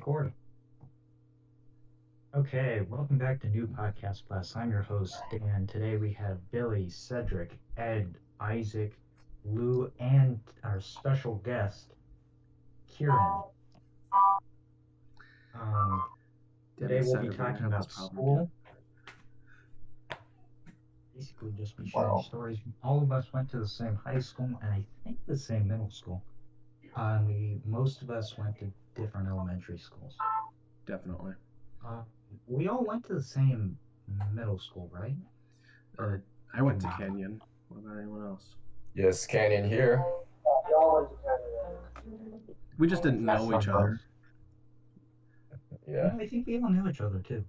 Record. Okay, welcome back to New Podcast Plus. I'm your host, Dan. Today we have Billy, Cedric, Ed, Isaac, Lou, and our special guest, Kirin. Today we'll be talking about school. Basically, just be sharing stories. All of us went to the same high school and I think the same middle school. Most of us went to different elementary schools. Definitely. We all went to the same middle school, right? I went to Canyon. What about anyone else? Yes, Canyon here. We just didn't know each other. Yeah. I think we all knew each other too.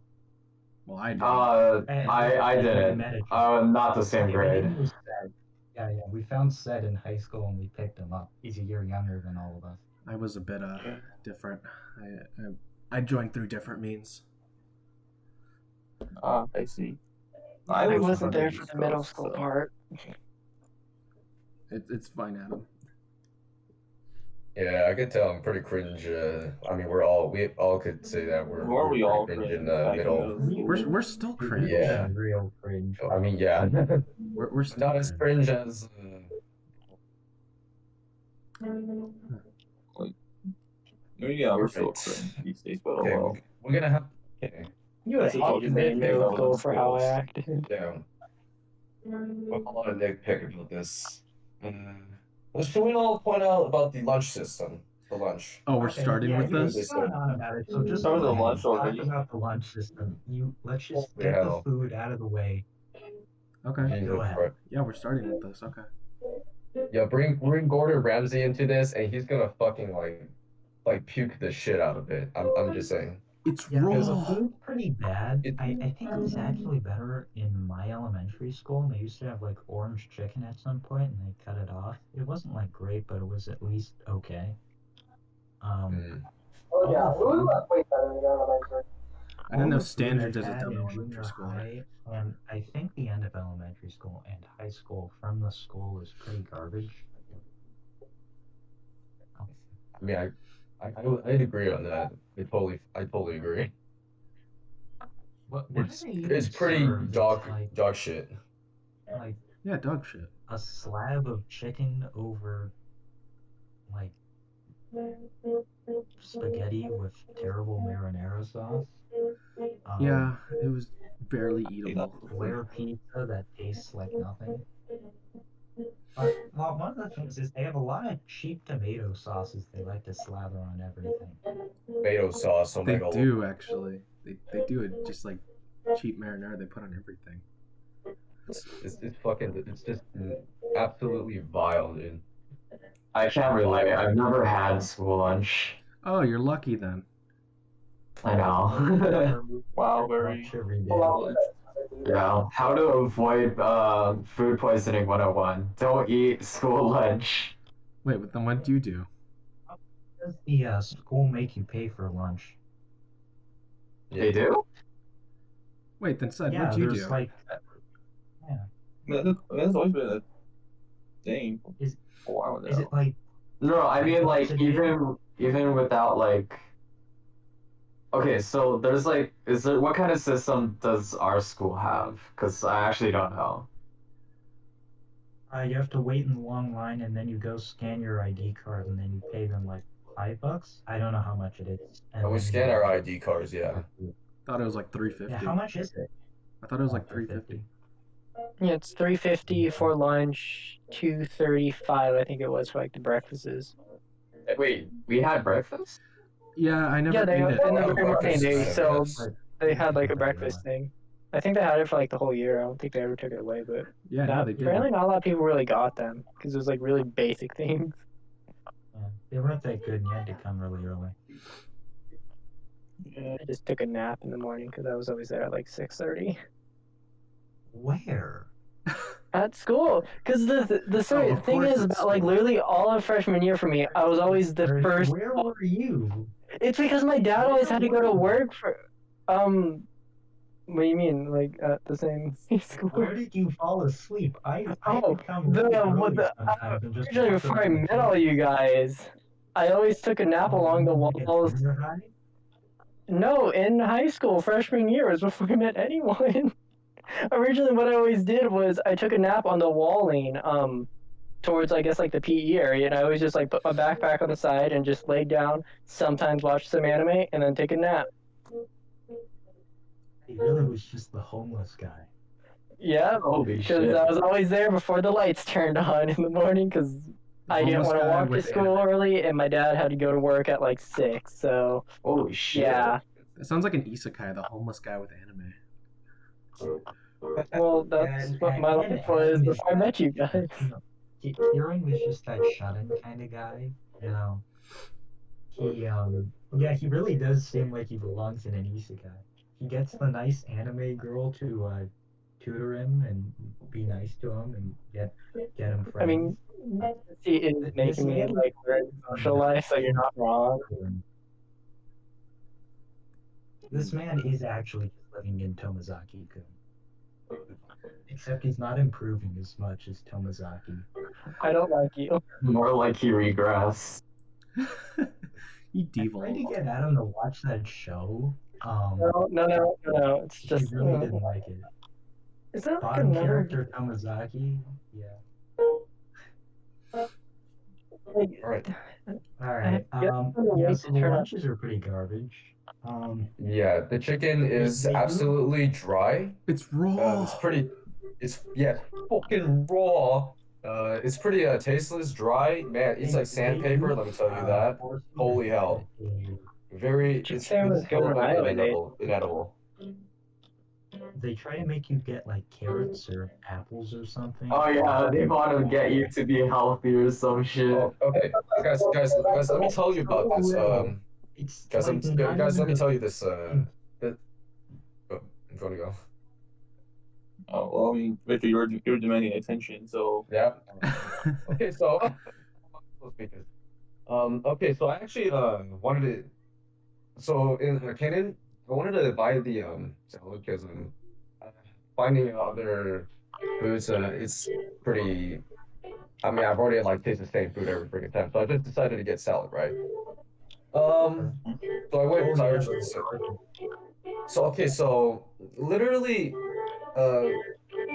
Well, I did. I didn't. Not the same grade. Yeah. We found Sed in high school and we picked him up. He's a year younger than all of us. I was a bit different. I joined through different means. I see. I wasn't there for the middle school part. It's fine, Adam. Yeah, I could tell I'm pretty cringe. We all could say that we're all cringe cringe in the middle. We're still cringe. Yeah. Real cringe. Yeah. We're still not as cringe as. We're still cringe these days, but Okay, we're gonna have. Okay. You had I'll a middle school for how I acted. Yeah. I'm a lot of nitpick about this. Should we all point out about the lunch system? The lunch. Oh, we're starting with this? Just on about it. So just Start with the lunch already. Talk about the lunch system. Let's just get the food out of the way. Okay. Go ahead. Yeah, we're starting with this. Okay. Yeah, bring Gordon Ramsay into this, and he's gonna fucking like puke the shit out of it. I'm just saying. It's raw. raw. The food's pretty bad. I think it's actually better in my elementary school. And they used to have like orange chicken at some point, and they cut it off. It wasn't like great, but it was at least okay. Oh yeah, food was way better in elementary. I didn't know standards as a elementary school. And I think the end of elementary school and high school from the school is pretty garbage. I mean, I'd agree on that. I totally agree. It's pretty dog shit. Like dog shit. A slab of chicken over like spaghetti with terrible marinara sauce. Yeah, it was barely eatable. Flare pizza that tastes like nothing. But one of the things is they have a lot of cheap tomato sauces they like to slather on everything. Tomato sauce, oh my god. They do actually. They do it just like cheap marinara they put on everything. It's just absolutely vile, dude. I can't relate. I've never had school lunch. Oh, you're lucky then. I know. Wow, very. Yeah. How to avoid food poisoning 101. Don't eat school lunch. Wait, but then what do you do? How does the school make you pay for lunch? They do? Wait, then Seth, what do you do? That's always been a thing. Is it like? No, I mean like even without like. Okay, so there's like, what kind of system does our school have? Because I actually don't know. You have to wait in the long line, and then you go scan your ID card, and then you pay them like $5. I don't know how much it is. And we scan our ID cards, yeah. Thought it was like $3.50. Yeah, how much is it? I thought it was like $3.50. Yeah, it's $3.50 for lunch, $2.35 I think it was for like the breakfasts. Wait, we had breakfast? Yeah, I never ate it. They never came so they had like a breakfast thing. I think they had it for like the whole year. I don't think they ever took it away, but yeah, no, they did. Apparently, not a lot of people really got them because it was like really basic things. Yeah, they weren't that good, and you had to come really early. Yeah, I just took a nap in the morning because I was always there at like 6:30. Where? At school, because the thing is about like literally all of freshman year for me, I was always the first. Where were you? It's because my dad always had to go to work for. What do you mean, like at the same school? Where did you fall asleep? Usually before I met all you guys, I always took a nap along the walls. No, in high school, freshman year was before I met anyone. Originally, what I always did was I took a nap on the walling, towards I guess like the PE area, and I always just like put my backpack on the side and just lay down. Sometimes watch some anime and then take a nap. He really was just the homeless guy. Yeah, Holy because shit. I was always there before the lights turned on in the morning because I didn't homeless want to guy walk to with school anime. early, and my dad had to go to work at like 6. So Holy shit. yeah, It sounds like an isekai, the homeless guy with anime. well that's what my life was before I met you guys. Kirin was just that shut-in kind of guy. You know, he really does seem like he belongs in an isekai. He gets the nice anime girl to tutor him and be nice to him and get him friends. I mean, he is making me like learn social life, so you're not wrong. This man is actually just living in Tomazaki-kun. Except he's not improving as much as Tomazaki. I don't like you. More like he regressed. He I tried to devolved. get Adam to watch that show. No. It's He just really didn't like it. is that like Bottom another character Tomazaki. Yeah. like, All right. All right. Yeah. So the lunches are pretty garbage. Yeah, the chicken is They do- absolutely dry. It's raw. It's fucking raw. It's pretty tasteless, dry. Man, it's like sandpaper. Let me tell you that. Holy hell. It's Same as hella going highway, inedible. They try to make you get like carrots or apples or something. Oh yeah, they want to get you to be healthy or some shit. Oh, okay, guys, let me tell you about this. It's Guys, like let me tell you this. I'm gonna go. Oh well, I mean, Victor, you're demanding attention, so Yeah. Okay, so okay, so I actually wanted to. So in Canon, I wanted to buy the salad because finding other foods it's pretty. I mean, I've already like tasted the same food every freaking time, so I just decided to get salad, right? So I went. So okay, so literally,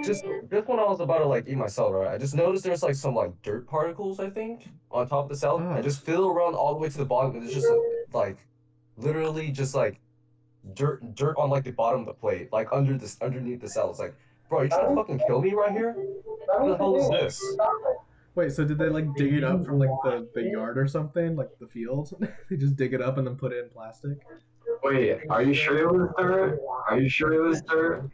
just when I was about to like eat my salad, right? I just noticed there's like some like dirt particles, I think, on top of the salad. I just feel around all the way to the bottom, and it's just like literally just like dirt on like the bottom of the plate, like underneath the salad. It's like, bro, are you trying to fucking kill me right here? What the hell is this? Wait, so did they like dig it up from like the yard or something, like the field? They just dig it up and then put it in plastic? Wait, are you sure it was dirt? Are you sure it was dirt?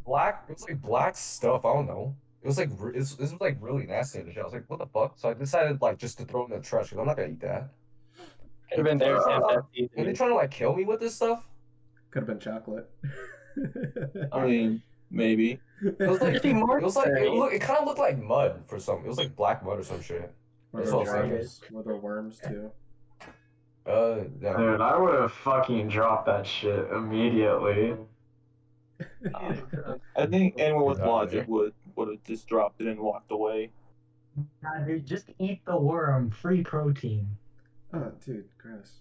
Black. It was like black stuff. I don't know. It was like this was like really nasty and shit. I was like, what the fuck? So I decided like just to throw it in the trash because I'm not gonna eat that. could have been there. Are they trying to like kill me with this stuff? Could have been chocolate. I mean, maybe. It was like Could be more it kind of looked like mud for some. It was like black mud or some shit. Were That's there what I was thinking. worms? Were there worms too? Yeah. Dude, I would have fucking dropped that shit immediately. I think anyone with Exactly. logic would have just dropped it and walked away. Nah, dude, just eat the worm. Free protein. Oh, dude, gross.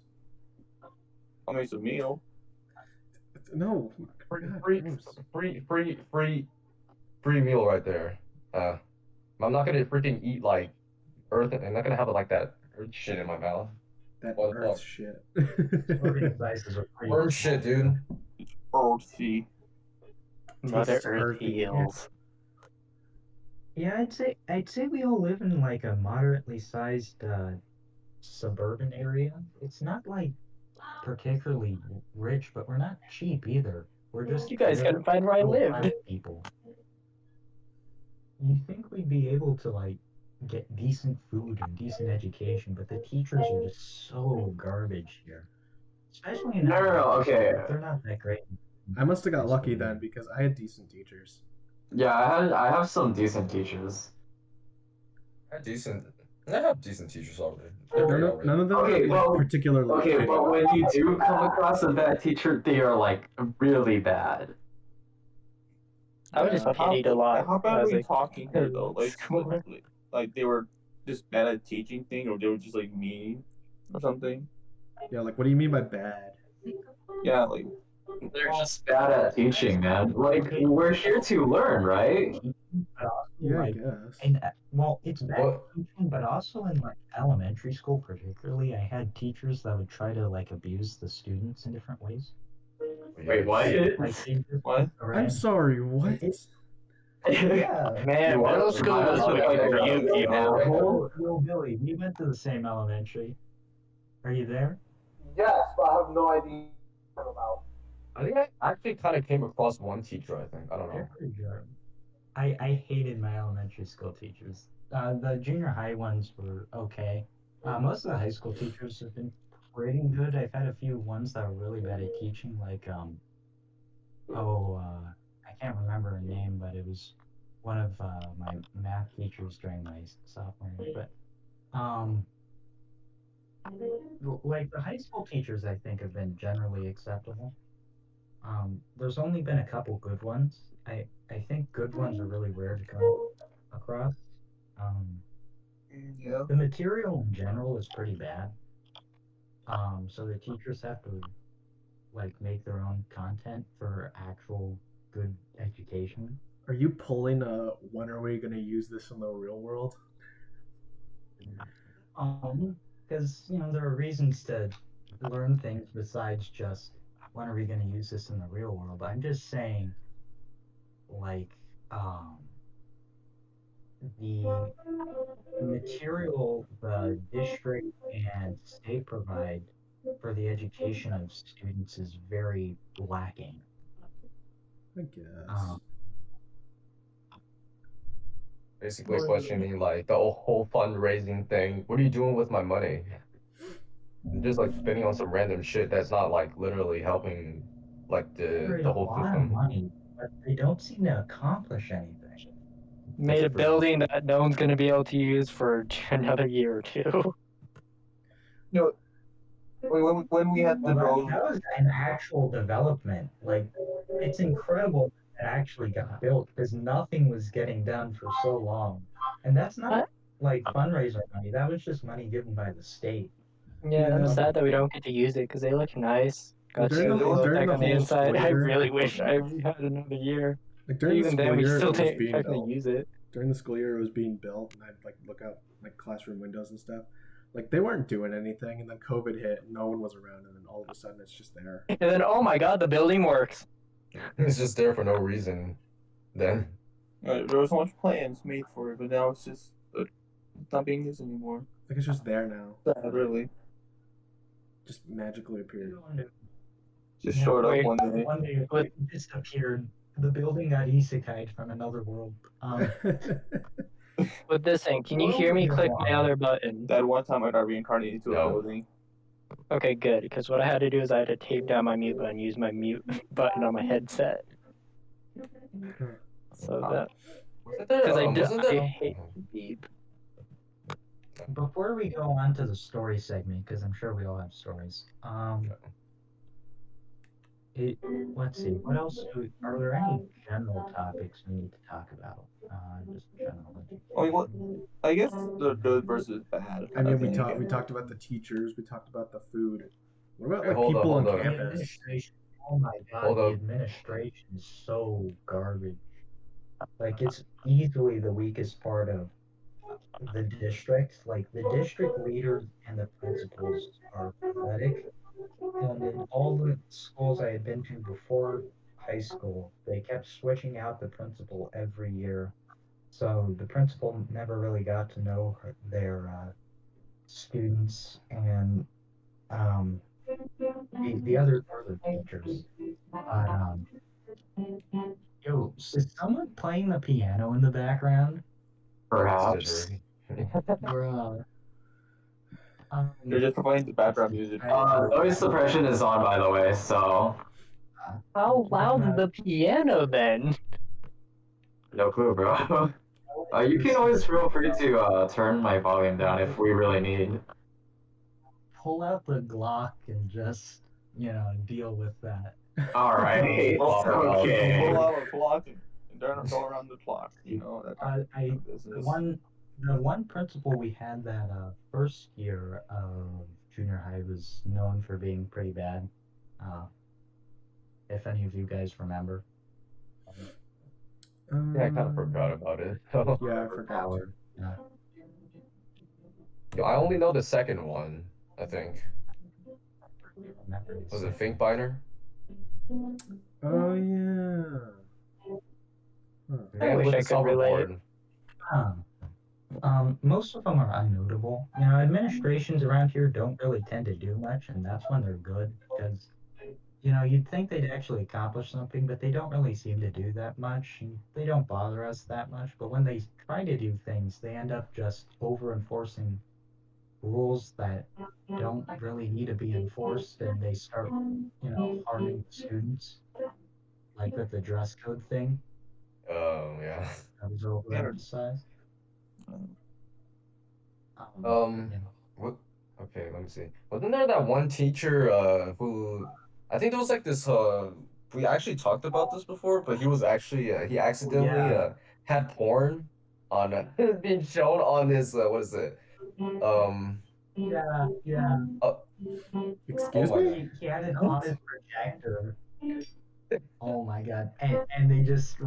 I mean, it's a meal. No. Free God, gross. meal right there. I'm not gonna freaking eat like earth. I'm not gonna have like that earth shit in my mouth. That What the earth fuck? shit. Organizers are pretty Worm shit, dude. Earthy. Mother Tastes Earth earthy. heals. Yeah, I'd say we all live in like a moderately sized suburban area. It's not like particularly rich, but we're not cheap either. We're just You guys couldn't find where I lived. middle-class people. You think we'd be able to like get decent food and decent education, but the teachers are just so garbage here. Especially in No, okay. they're not that great. I must have got lucky then because I had decent teachers. Yeah, I have some decent teachers. I have decent teachers already. None of them Okay, are like, well, particularly. Okay, shitty. but when you do come across a bad teacher, they are like really bad. I was just pitied a lot. How bad I are was we like, talking here though? school. Like they were just bad at teaching thing, or they were just like mean or something. Yeah, like what do you mean by bad? Yeah, like They're just bad at teaching, man. Like, we're here to learn, right? But also, Yeah, I like, guess. and well, it's bad What? teaching, but also in like elementary school, particularly, I had teachers that would try to like abuse the students in different ways. Wait, what? Like they just what? I'm sorry, what? Yeah. Man, middle What? school was Like, fucking for you, an people. asshole? Yo, Billy, we went to the same elementary. Are you there? Yes, but I have no idea what I'm about. I think I actually kind of came across one teacher. I think I don't know. They're pretty good. I hated my elementary school teachers. The junior high ones were okay. Most of the high school teachers have been pretty good. I've had a few ones that were really bad at teaching, like I can't remember her name, but it was one of my math teachers during my sophomore year. But like the high school teachers, I think have been generally acceptable. There's only been a couple good ones. I think good ones are really rare to come across. Um, Yeah. the material in general is pretty bad. So the teachers have to like make their own content for actual good education. Are you pulling a when are we gonna use this in the real world? Because there are reasons to learn things besides just when are we going to use this in the real world. I'm just saying, like, the material the district and state provide for the education of students is very lacking. I guess. Um, Basically questioning like the whole fundraising thing. What are you doing with my money? I'm just like spending on some random shit that's not like literally helping like generate the a whole lot of system. money, but they don't seem to accomplish anything. Made a That's building that no one's gonna be able to use for another year or two. You know, when we had the Well, drone, that was an actual development. Like, it's incredible that it actually got built because nothing was getting done for so long. And that's not What? like fundraiser money. That was just money given by the state. Yeah, I'm Yeah. sad that we don't get to use it because they look nice. Well, Got during you the, look during like the on the whole inside. school I year, really wish I had another year. like during the Even school then, we year, still it was can't being technically built. use it. During the school year, it was being built, and I'd like look out like classroom windows and stuff. Like they weren't doing anything, and then COVID hit, and no one was around, and then all of a sudden it's just there. And then, oh my god, the building works. It's just there for no reason. Then there was so much plans made for it, but now it's just it's not being used anymore. Like it's just there now, Sad, really. just magically appeared. Just Yeah, showed up wait. one day. One day it disappeared. The building got isekai'd from another world. With this thing, can you What hear would me you click my want? other button? That one time I got reincarnated into a No. building. Okay, good. Because what I had to do is I had to tape down my mute button, use my mute button on my headset. So that wasn't there? because Wasn't I there? hate beep. Before we go on to the story segment, because I'm sure we all have stories. Let's see. What else are there any general topics we need to talk about? Just general. I mean, what? I guess the good versus bad. I mean, thing. we talked about the teachers, we talked about the food. What about Wait, like hold up, people on hold up. The campus? administration. Oh my god, Hold the up. administration is so garbage. Like it's easily the weakest part of the district. Like the district leaders and the principals are pathetic. And in all the schools I had been to before high school, they kept switching out the principal every year. So the principal never really got to know their students and the other teachers. But yo, is someone playing the piano in the background? Perhaps. Bruh. They're just providing the background music. Noise suppression is on, by the way, so How loud is the piano then? no clue, bro. You can always feel free to turn my volume down if we really need. Pull out the Glock and just, deal with that. Alright, okay. Pull out a clock and go around the clock. You know that kind of The business. one principal we had that first year of junior high was known for being pretty bad. if any of you guys remember. Yeah, I kind of forgot Um, about it. yeah, I forgot too. Howard. I only know the second one, I think. Remember the Was it second Fink one. Biner? Oh yeah. Huh. I Man wish with I the could relate it. hoverboard. Um, most of them are unnotable. You know, administrations around here don't really tend to do much, and that's when they're good because you know you'd think they'd actually accomplish something, but they don't really seem to do that much, and they don't bother us that much. But when they try to do things, they end up just over enforcing rules that don't really need to be enforced, and they start, you know, harming the students, like with the dress code thing Oh, yeah. that was Yeah. overemphasized. Um, Um, You know, what? Okay, let me see. Wasn't there that one teacher who I think there was like this we actually talked about this before, but he was actually he accidentally yeah, had porn on being shown on his what is it? Um yeah. uh, oh Excuse my me? god. He had it on What? his projector. Oh my god. And they just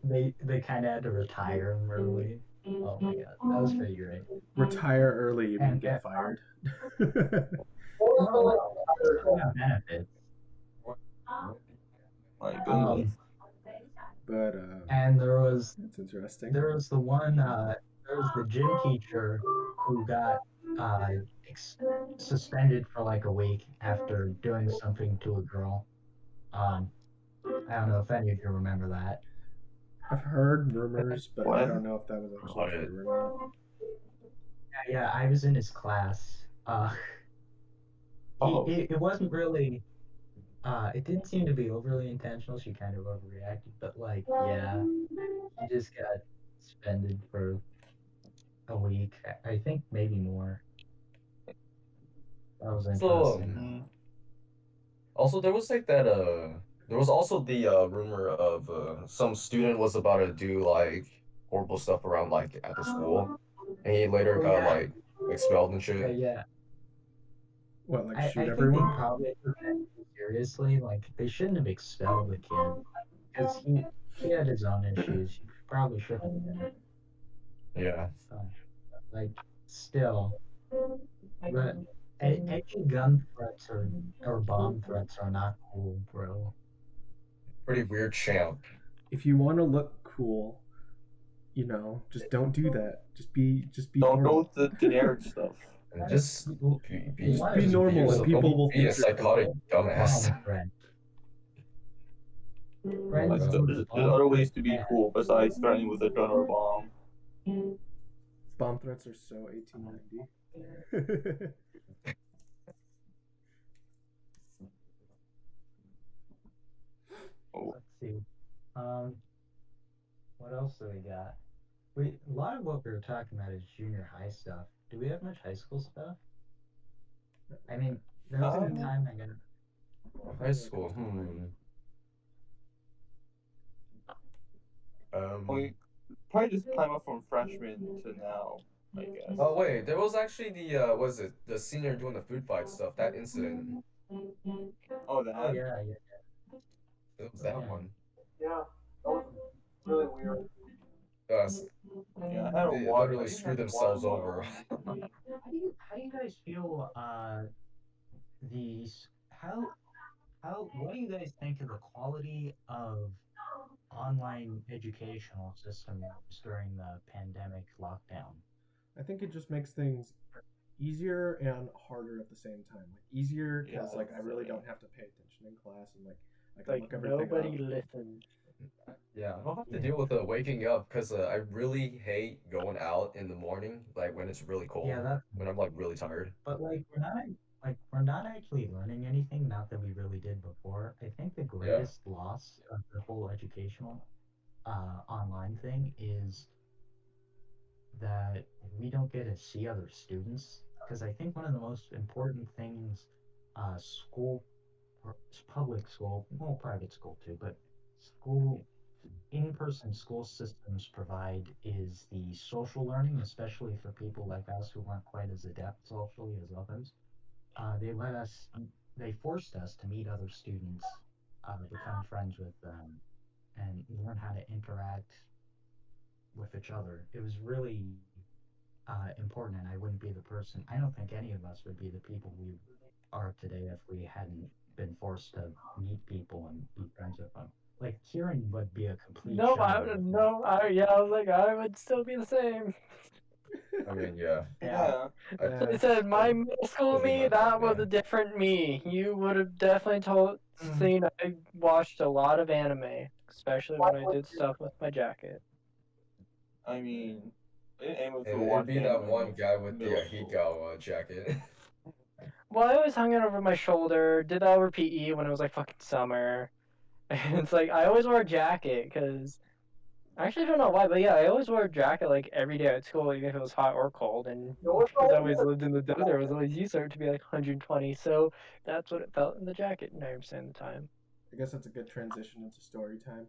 they kind of had to retire him early. Oh my god. That was pretty great. Retire early, you mean And get fired? no, no, he still got benefits. my goodness. Um, But and that's interesting. there was the one there was the gym teacher who got uh ex- suspended for like a week after doing something to a girl. Um, I don't know if any of you remember that. I've heard rumors, but I What? don't know if that was actually Got it. true or not. Yeah, I was in his class. Oh, It wasn't really it didn't seem to be overly intentional. She kind of overreacted, but like, yeah, he just got suspended for a week. I think maybe more. That was So interesting. also there was like that there was also the rumor of some student was about to do like horrible stuff around like at the school, and he later Oh got yeah, like expelled and yeah, shit. yeah. What, like I shoot think they everyone? probably took that too seriously. Like they shouldn't have expelled the kid because he had his own issues. He probably shouldn't have been. Yeah, Uh, like still, but any gun threats or bomb threats are not cool, bro. pretty weird champ. If you want to look cool, just don't do that. Just be don't go normal. with the generic stuff. And just Just What be is normal and yourself. people Don't will be a think you're psychotic cool. dumbass. bomb threat? Oh my Like, Friends god. use there's bomb other threats ways to be bad. cool besides threatening with a gun or a bomb. Bomb threats are so 1890. Oh, Let's see. Um, what else do we got? A lot of what we were talking about is junior high stuff. Do we have much high school stuff? I mean, there was a um, time I got. High school. I Um. mean, probably just climb up from freshman to now, I guess. Oh wait, there was actually the was it the senior doing the food fight stuff? That incident. Oh, Oh that? yeah, yeah, It was that yeah. one. Yeah, that was really weird. Yeah, I had a They water. I literally think I had screwed a water themselves over. bottle. How do you guys feel these how what do you guys think of the quality of online educational systems during the pandemic lockdown? I think it just makes things easier and harder at the same time. Like easier because Yeah, like I really yeah. don't have to pay attention in class and like I can Like look everything nobody up. listens. Yeah, I don't have to Yeah. deal with waking up because I really hate going out in the morning, like when it's really Yeah, cold, that when I'm like really tired. but we're not actually learning anything, not that we really did before. I think the Yeah. greatest loss of the whole educational online thing is that we don't get to see other students because I think one of the most important things school public school, well, private school too, but school in-person school systems provide is the social learning, especially for people like us who aren't quite as adept socially as others. They let us, they forced us to meet other students become friends with them and learn how to interact with each other. It was really important, and I wouldn't be the person. I don't think any of us would be the people we are today if we hadn't been forced to meet people and be friends with them. Like Kieran would be a complete No, shadow with me. yeah, I was like, I would still be the same. I mean, yeah. Yeah. I said my middle school Pretty me, much, that was yeah. a different me. You would have definitely Mhm. seen I watched a lot of anime, especially when I did stuff with my jacket. I mean, I didn't aim to It'd watch be that anime one in guy with the middle school. Hikawa jacket. Well, I always hung it over my shoulder, did that over PE when it was like fucking summer. And it's like I always wore a jacket because I actually don't know why, but yeah, I always wore a jacket like every day at school, even if it was hot or cold. And because I always lived in the desert, it was always used to it to be like 120. So that's what it felt in the jacket 90% of the time. I guess that's a good transition into story time.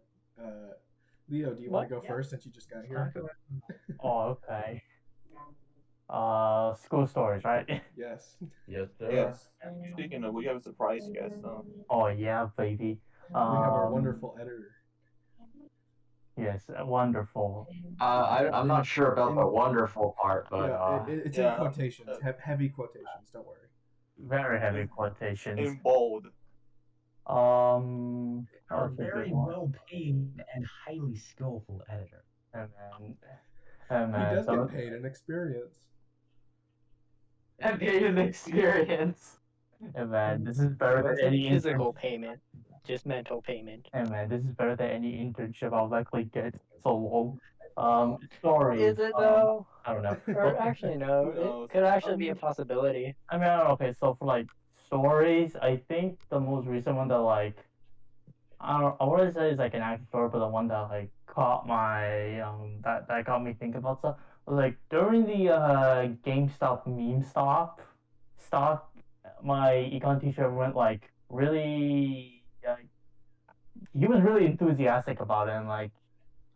Leo, do you What? want to go Yeah. first since you just got here? Oh, okay. School stories, right? Yes. Yes, sir. Yes. Speaking of, we have a surprise guest. Oh yeah, baby. We have our wonderful editor. Yes, wonderful. I'm not sure about the wonderful part, but Yeah, it's yeah. in quotations, heavy quotations. Don't worry. Very heavy in quotations. bold. Our that's a very good one. well paid and highly skillful editor. And then, He does so- get paid in experience. and gain an experience. and man, this is better than any Physical payment, just mental payment. And man, this is better than any internship I'll likely get. So long. Story. Is it though? I don't know. Or actually, no, Who knows? it could actually be a possibility. I mean, I don't know. Okay, so for like stories, I think the most recent one that like I wouldn't say is like an actual story, but the one that like caught my that got me thinking about stuff was like during the GameStop meme stock, my econ teacher went like really he was really enthusiastic about it, and like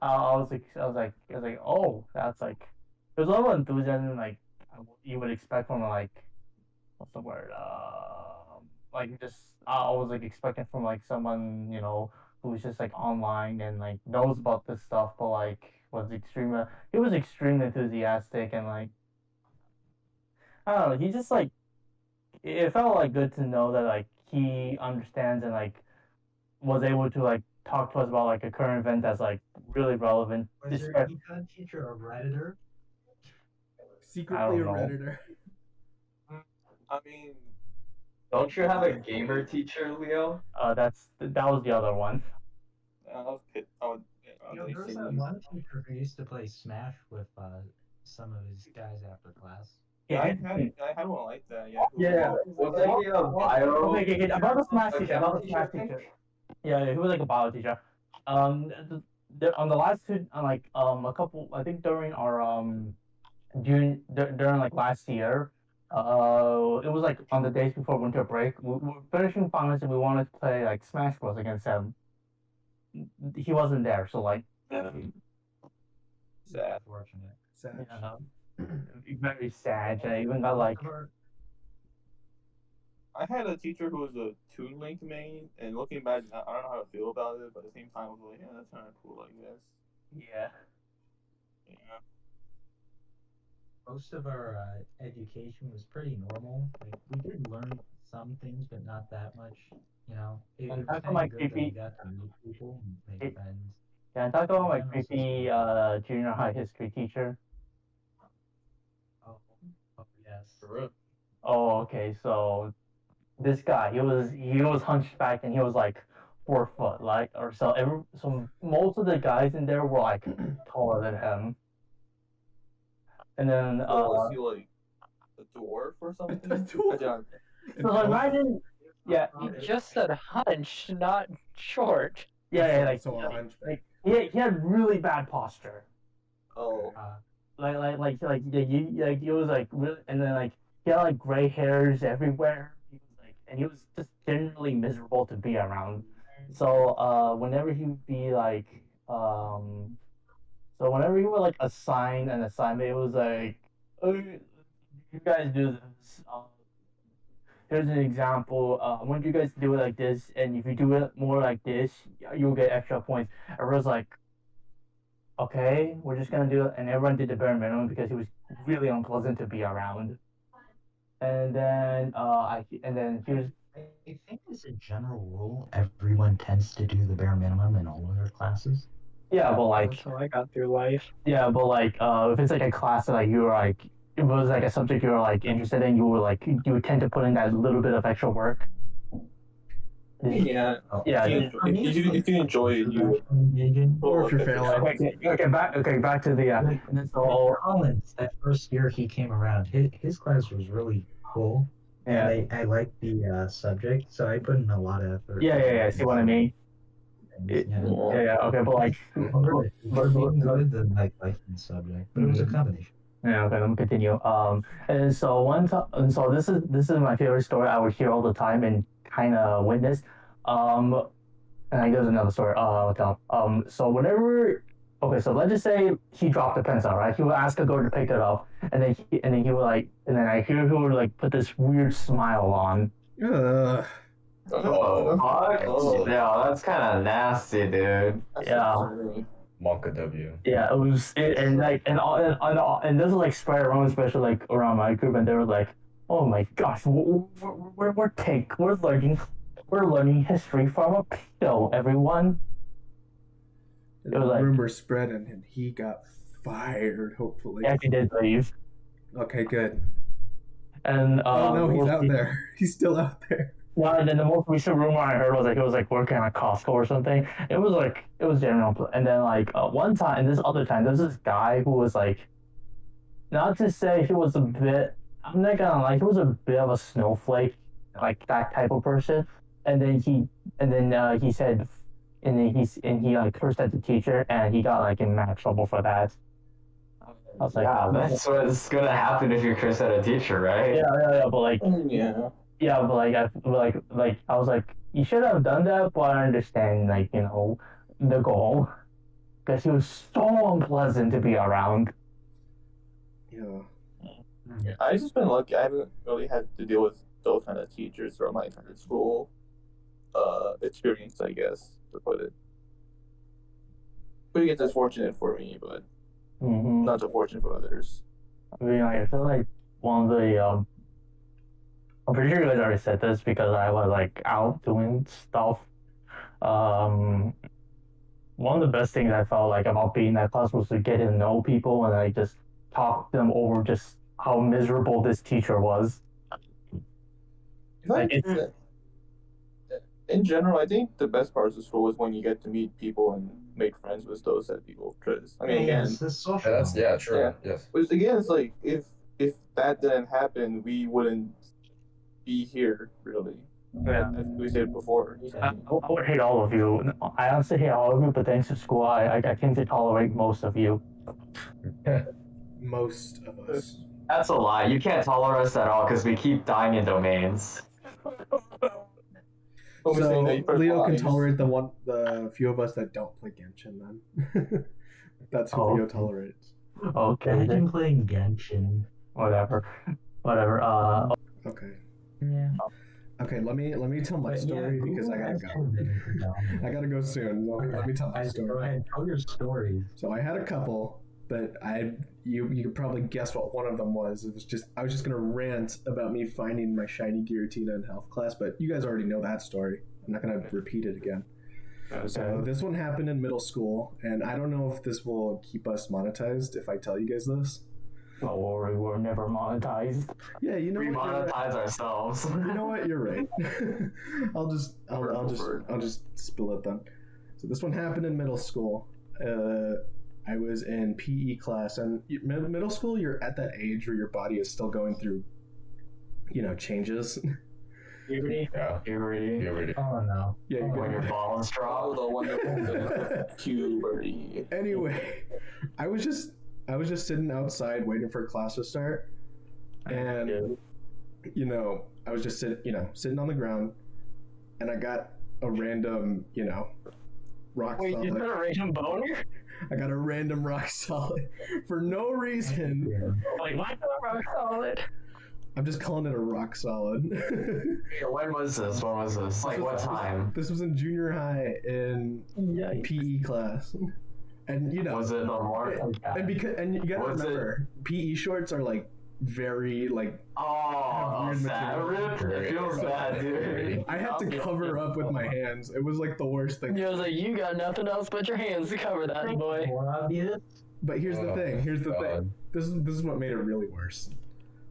I was like, oh, that's like there's a lot of enthusiasm like you would expect from like what's the word like just I was like expecting from like someone who's just like online and like knows about this stuff, but like he was extremely enthusiastic and like I don't know, he just like it felt like good to know that like he understands and like was able to like talk to us about like a current event that's like really relevant. Was your econ teacher a redditor? Secretly a know. redditor. I mean, Don't you have a gamer teacher, Leo? That was the other one. I was pit. I would. There was that one teacher who used to play Smash with some of his guys after class. Yeah, I had one like that. Yeah. Yeah. Was it a bio? Okay, about the Smash A teacher. chem About the Smash I think? teacher. Yeah, he was like a bio teacher. On the last two, like a couple, I think during our during like last year, it was like on the days before winter break. We were finishing finals and we wanted to play like Smash Bros against him. He wasn't there, so like. Sad. Unfortunate. Sad. Yeah, very sad. I even got like. I had a teacher who was a Toon Link main, and looking back, I don't know how to feel about it, but at the same time, I was like, yeah, that's kind of cool, I guess. Yeah. Yeah. Most of our education was pretty normal. Like we did learn some things, but not that much. You know, it And was talk kind about of good that we creepy- got to meet people and make friends. Can I talk about my Yeah, creepy junior high history teacher? Oh yes. For real. Oh, okay. So this guy, he was hunchback and he was like 4 foot, like or so. So most of the guys in there were like taller than him. And then So was he like a dwarf or something? A dwarf? I don't- so imagine, yeah, You just said hunch, not short. yeah, like so a hunchback. he had really bad posture. Oh. Like he was like really, and then like he had like gray hairs everywhere. He was like, and he was just generally miserable to be around. So whenever he would be like so whenever he would like assign an assignment, it was like, oh, you guys do this. here's an example. When you guys do it like this, and if you do it more like this, you'll get extra points. Everyone's like, okay, we're just gonna do it, and everyone did the bare minimum because he was really unpleasant to be around. And then here's I think as a general rule, everyone tends to do the bare minimum in all of their classes. yeah, but like That's how I got through life. yeah, but like if it's like a class that like you were like it was like a subject you were like interested in, you would tend to put in that little bit of extra work. Yeah. Yeah. If you enjoy it, you Or if you're failing. Okay, back to the so Collins, that first year he came around, his class was really cool. yeah. And I liked the subject, so I put in a lot of effort. Yeah. See what I mean? Yeah. Yeah. Okay, but like, More being good than like liking the subject, but it was a combination. yeah. Okay, let me continue. And so and so this is my favorite story I would hear all the time and kind of witness. And I there's another story. So whenever. Okay, so let's just say he dropped the pencil, right? He would ask a girl to pick it up, and then he would like, and then I hear he would like put this weird smile on. Ugh. Oh, fuck. Oh. Yeah, that's kind of nasty, dude. Yeah. Monka W. Yeah, it was, and this was like spread around, especially like around my group, and they were like, "Oh my gosh, we're learning history from a pedo, everyone." The It was like- rumor spread and he got fired, hopefully. Yeah, he did leave, Okay, good. and Oh no, he's out mostly- there. He's still out there. Yeah, and then the most recent rumor I heard was like it was like working at Costco or something. It was general, and then like one time, and this other time, there's this guy who was like, not to say he was a bit, I'm not gonna lie, he was a bit of a snowflake, like that type of person. And then he said, and he like cursed at the teacher, and he got like in mad trouble for that. I was like, Yeah, that's what's gonna happen if you curse at a teacher, right? yeah, but like. Yeah. Yeah, but like I was like, you should have done that, but I understand like the goal, because he was so unpleasant to be around. Yeah. I just been lucky. I haven't really had to deal with those kind of teachers throughout my entire school experience, I guess, to put it. But it's just fortunate for me, but not so fortunate for others. I mean, like, I feel like one of the I'm pretty sure you guys already said this because I was like out doing stuff. One of the best things I felt like about being in that class was to get to know people and like just talk them over just how miserable this teacher was. Like, In general, I think the best parts of school is when you get to meet people and make friends with those set of people. Because I mean, again, Yes, the social. Yeah, true. Yeah. Yes. but again, it's like if that didn't happen, we wouldn't be here really. Yeah. As we said before. I would hate all of you. I honestly hate all of you, but thanks to school, I came to tolerate most of you. Most of us. That's a lie. You can't tolerate us at all because we keep dying in domains. Only saying that So you put Leo can lies. tolerate the few of us that don't play Genshin then. That's who Oh. Leo tolerates. Okay, Imagine playing Genshin. whatever. Okay. Yeah. Okay, let me tell my story because I gotta go. I gotta go soon. Let me tell my Go story. ahead, tell your stories. So I had a couple, but you could probably guess what one of them was. I was just gonna rant about me finding my shiny Giratina in health class, but you guys already know that story. I'm not gonna repeat it again. So this one happened in middle school, and I don't know if this will keep us monetized if I tell you guys this. Don't worry, we're never monetized. Yeah, you know We what? You're right. monetize ourselves. You know what? You're right. I'll just spill it then. So this one happened in middle school. I was in PE class, and middle school, you're at that age where your body is still going through, changes. Puberty? Yeah. Puberty. Oh no. Yeah, you When your balls Oh, drop. the wonderful puberty. Anyway, I was just sitting outside waiting for class to start, and I was just sitting on the ground, and I got a random, rock Wait, you solid. got a random boner? I got a random rock solid for no reason. Like, why not rock solid? I'm just calling it a rock solid. When was this? Like what time? This was in junior high in PE class. And you know, Was it no more? and you gotta remember, PE shorts are like very like. Oh, sad. It feels bad, dude. I had to cover up with my hands. It was like the worst thing. Yeah, I was like, you got nothing else but your hands to cover that, boy. More obvious. But here's the thing. This is what made it really worse.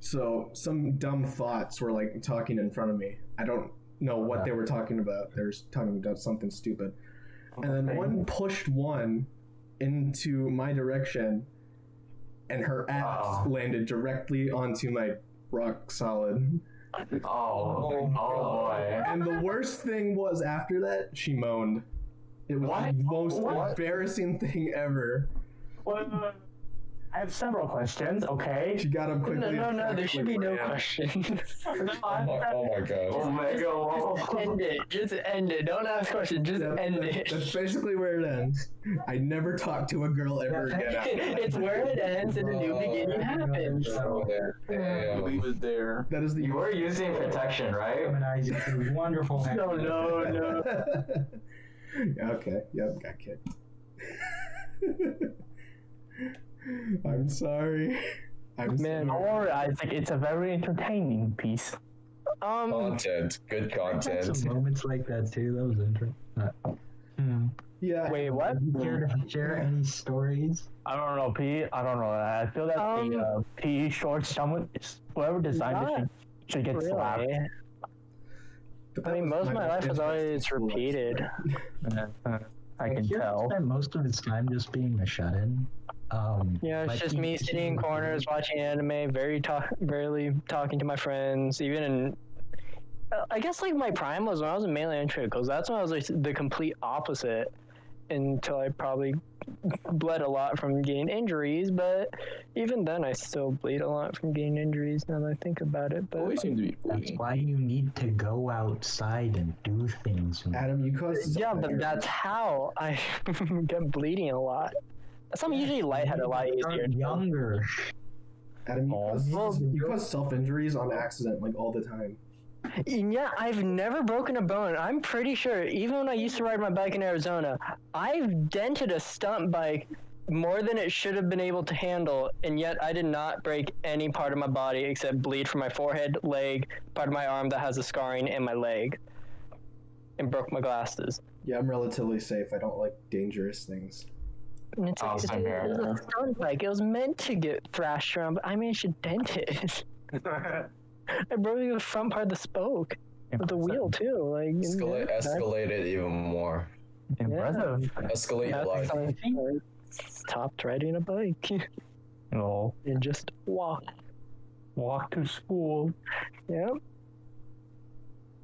So some dumb thoughts were like talking in front of me. I don't know what they were talking about. They were talking about something stupid. And then one pushed one into my direction, and her ass landed directly onto my rock solid. Oh boy. And the worst thing was after that, she moaned. It was the most embarrassing thing ever. What? I have several questions, okay? She got him quickly. No, there should be no questions. Oh my god. Just end it. Just end it. Don't ask questions. Just end it. That's basically where it ends. I never talked to a girl ever again. It's where it ends and a new beginning happens. Damn. Leave it there. That is the. You were using protection, right? Isaac, it was wonderful. No. Okay. Yep. Got kicked. I'm sorry. Man, Don't worry, Isaac. It's a very entertaining piece. Content. Good content. Some moments like that too. That was interesting. Yeah. Wait, what? Care to share any stories? I don't know, P. I don't know. I feel that the PE shorts, whoever designed it should get slapped. Really? I mean, most of my life was always repeated. I can Kieran tell. spent most of his time just being a shut-in. Yeah, it's but just he- me sitting in corners watching anime, barely talking to my friends. Even in, I guess like my prime was when I was in melee entry, because that's when I was like the complete opposite. Until I probably bled a lot from getting injuries, but even then I still bleed a lot from getting injuries now that I think about it. But Always seem to be That's bleeding. why you need to go outside and do things. Adam, you caused. yeah, but that's how I get bleeding a lot. I'm usually lightheaded a lot easier. Younger. Adam, you cause self-injuries on accident like all the time. Yeah, I've never broken a bone. I'm pretty sure, even when I used to ride my bike in Arizona, I've dented a stunt bike more than it should have been able to handle, and yet I did not break any part of my body except bleed from my forehead, leg, part of my arm that has a scarring, and my leg. And broke my glasses. Yeah, I'm relatively safe. I don't like dangerous things. And it's, like, Same here. it was a stunt bike. It was meant to get thrashed around, but I managed to dent it. I broke the front part of the spoke. With the wheel, too. Like, Escalated even more. Impressive. Escalate your life. Stopped riding a bike No. and just walk. Walk to school. Yep.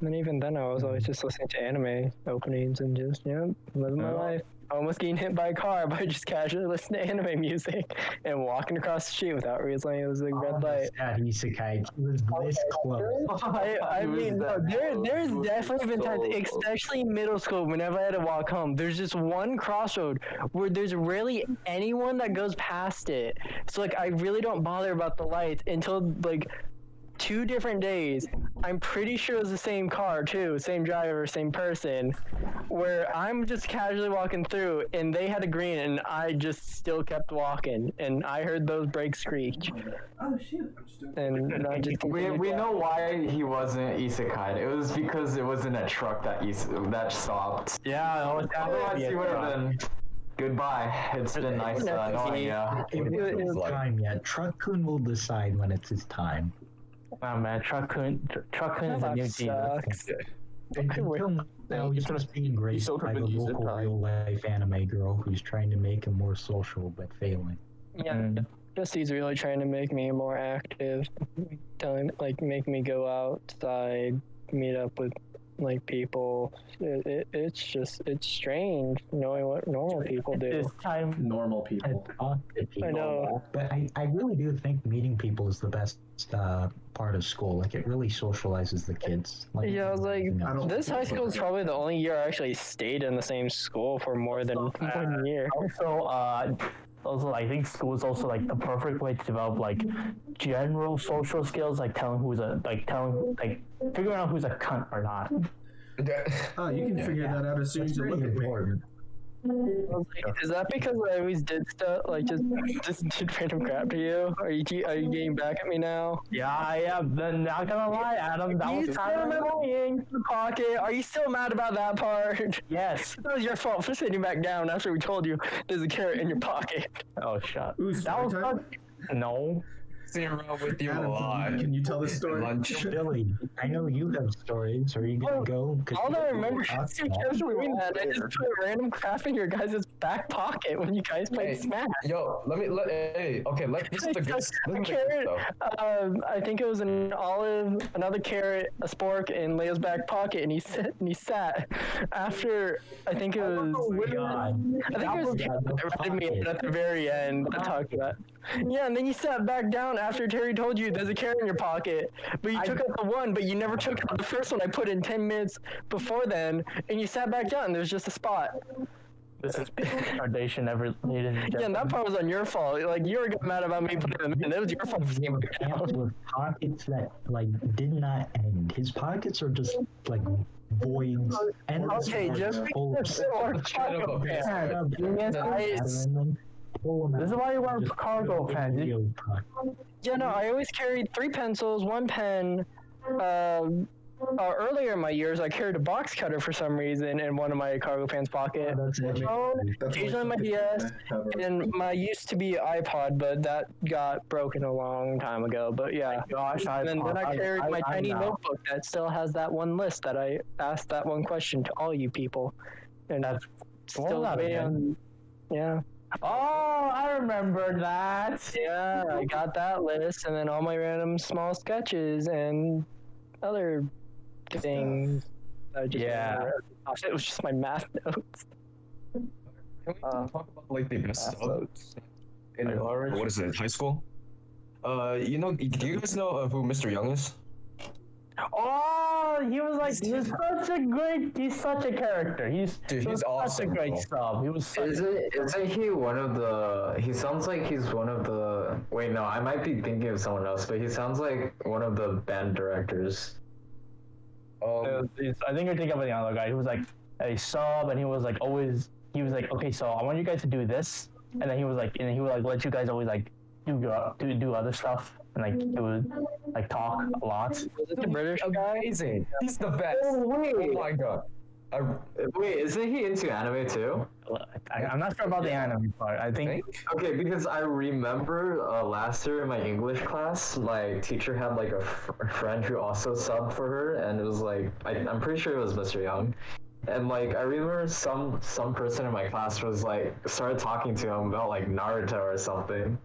And even then, I was always just listening to anime openings and just, living my life. Almost getting hit by a car by just casually listening to anime music and walking across the street without realizing it was a red light. That isekai. He was this close. I mean, no, there's definitely been times, especially in middle school, whenever I had to walk home, there's just one crossroad where there's rarely anyone that goes past it. So, like, I really don't bother about the lights until, like, 2 different days. I'm pretty sure it was the same car too, same driver, same person, where I'm just casually walking through and they had a green and I just still kept walking and I heard those brakes screech. Oh shoot! And I just We know why he wasn't isekai. It was because it was in a truck that stopped. Yeah, Otherwise he would have been. Goodbye. It's been nice knowing you. It was time yet. Truck-kun will decide when it's his time. Oh man, Truck-kun is a new team. sucks. Until now, he's just being raised so by the easy local time. real-life anime girl who's trying to make him more social but failing. Yeah, just he's really trying to make me more active, make me go outside, meet up with like people. It's strange knowing what normal people do. This time, Normal I people. talk to people, I know. but I really do think meeting people is the best part of school. Like, it really socializes the kids. Like, Yeah, I was like, I don't- this high school is probably the only year I actually stayed in the same school for more than 1 year. also, also I think school is also like the perfect way to develop like general social skills, like figuring out who's a cunt or not. Oh, you can figure that out as soon as you look at me. Is that because I always did stuff like just did random crap to you? Are you getting back at me now? Yeah, I am. Then not gonna lie, Adam, that was kind of annoying. The pocket. Are you still mad about that part? Yes. That was your fault for sitting back down after we told you there's a carrot in your pocket. Oh, shut. Ooh, That was time? no. Sitting around with you a Adam, lot. can you tell the story? Lunch. Billy, I know you have stories. Are you gonna go? All I remember is you kept doing that. I just put random crap in your guys' back pocket when you guys played Hey, Smash. Yo, this is the good A carrot. I think it was an olive, another carrot, a spork in Leo's back pocket, and he sat after. I think it was. Oh my God. I think it was at the very end. I talked about. Yeah, and then you sat back down after Terry told you there's a carrot in your pocket, but you took out the one, but you never took out the first one I put in 10 minutes before then, and you sat back down. There's just a spot. This is foundation ever needed. Yeah, and that part was on your fault. Like, you were getting mad about me putting them in. It was your fault for getting back down. With pockets that like did not end. His pockets are just like voids. And Okay, just because there are cargo pants. This is why you wear cargo pants. Yeah, no, I always carried 3 pencils, 1 pen. Earlier in my years, I carried a box cutter for some reason in one of my cargo pants pocket. Occasionally my DS, and my used to be iPod, but that got broken a long time ago. But yeah, Gosh, and then I carried my tiny notebook that still has that one list that I asked that one question to all you people, and that's still waiting. Yeah. Oh, I remember that. Yeah, I got that list, and then all my random small sketches and other things. I just it was just my math notes. Can we talk about like the best stuff in what is it, high school? Do you guys know who Mr. Young is? Oh, he's such a character. He's awesome. Such a great sub. He was. Isn't he one of the? He sounds like he's one of the. Wait, no, I might be thinking of someone else, but he sounds like one of the band directors. I think you're thinking of the other guy. He was like a sub, and he was like always. He was like, okay, so I want you guys to do this, and then he would let you guys always like do other stuff. And like he would like talk a lot. Was it the British guy? Amazing. He's the best. Oh, wait. Oh my god. Wait, isn't he into anime too? I'm not sure about the anime part. I think. Okay, because I remember last year in my English class, my teacher had like a friend who also subbed for her, and it was like I'm pretty sure it was Mr. Young. And like I remember some person in my class was like started talking to him about like Naruto or something.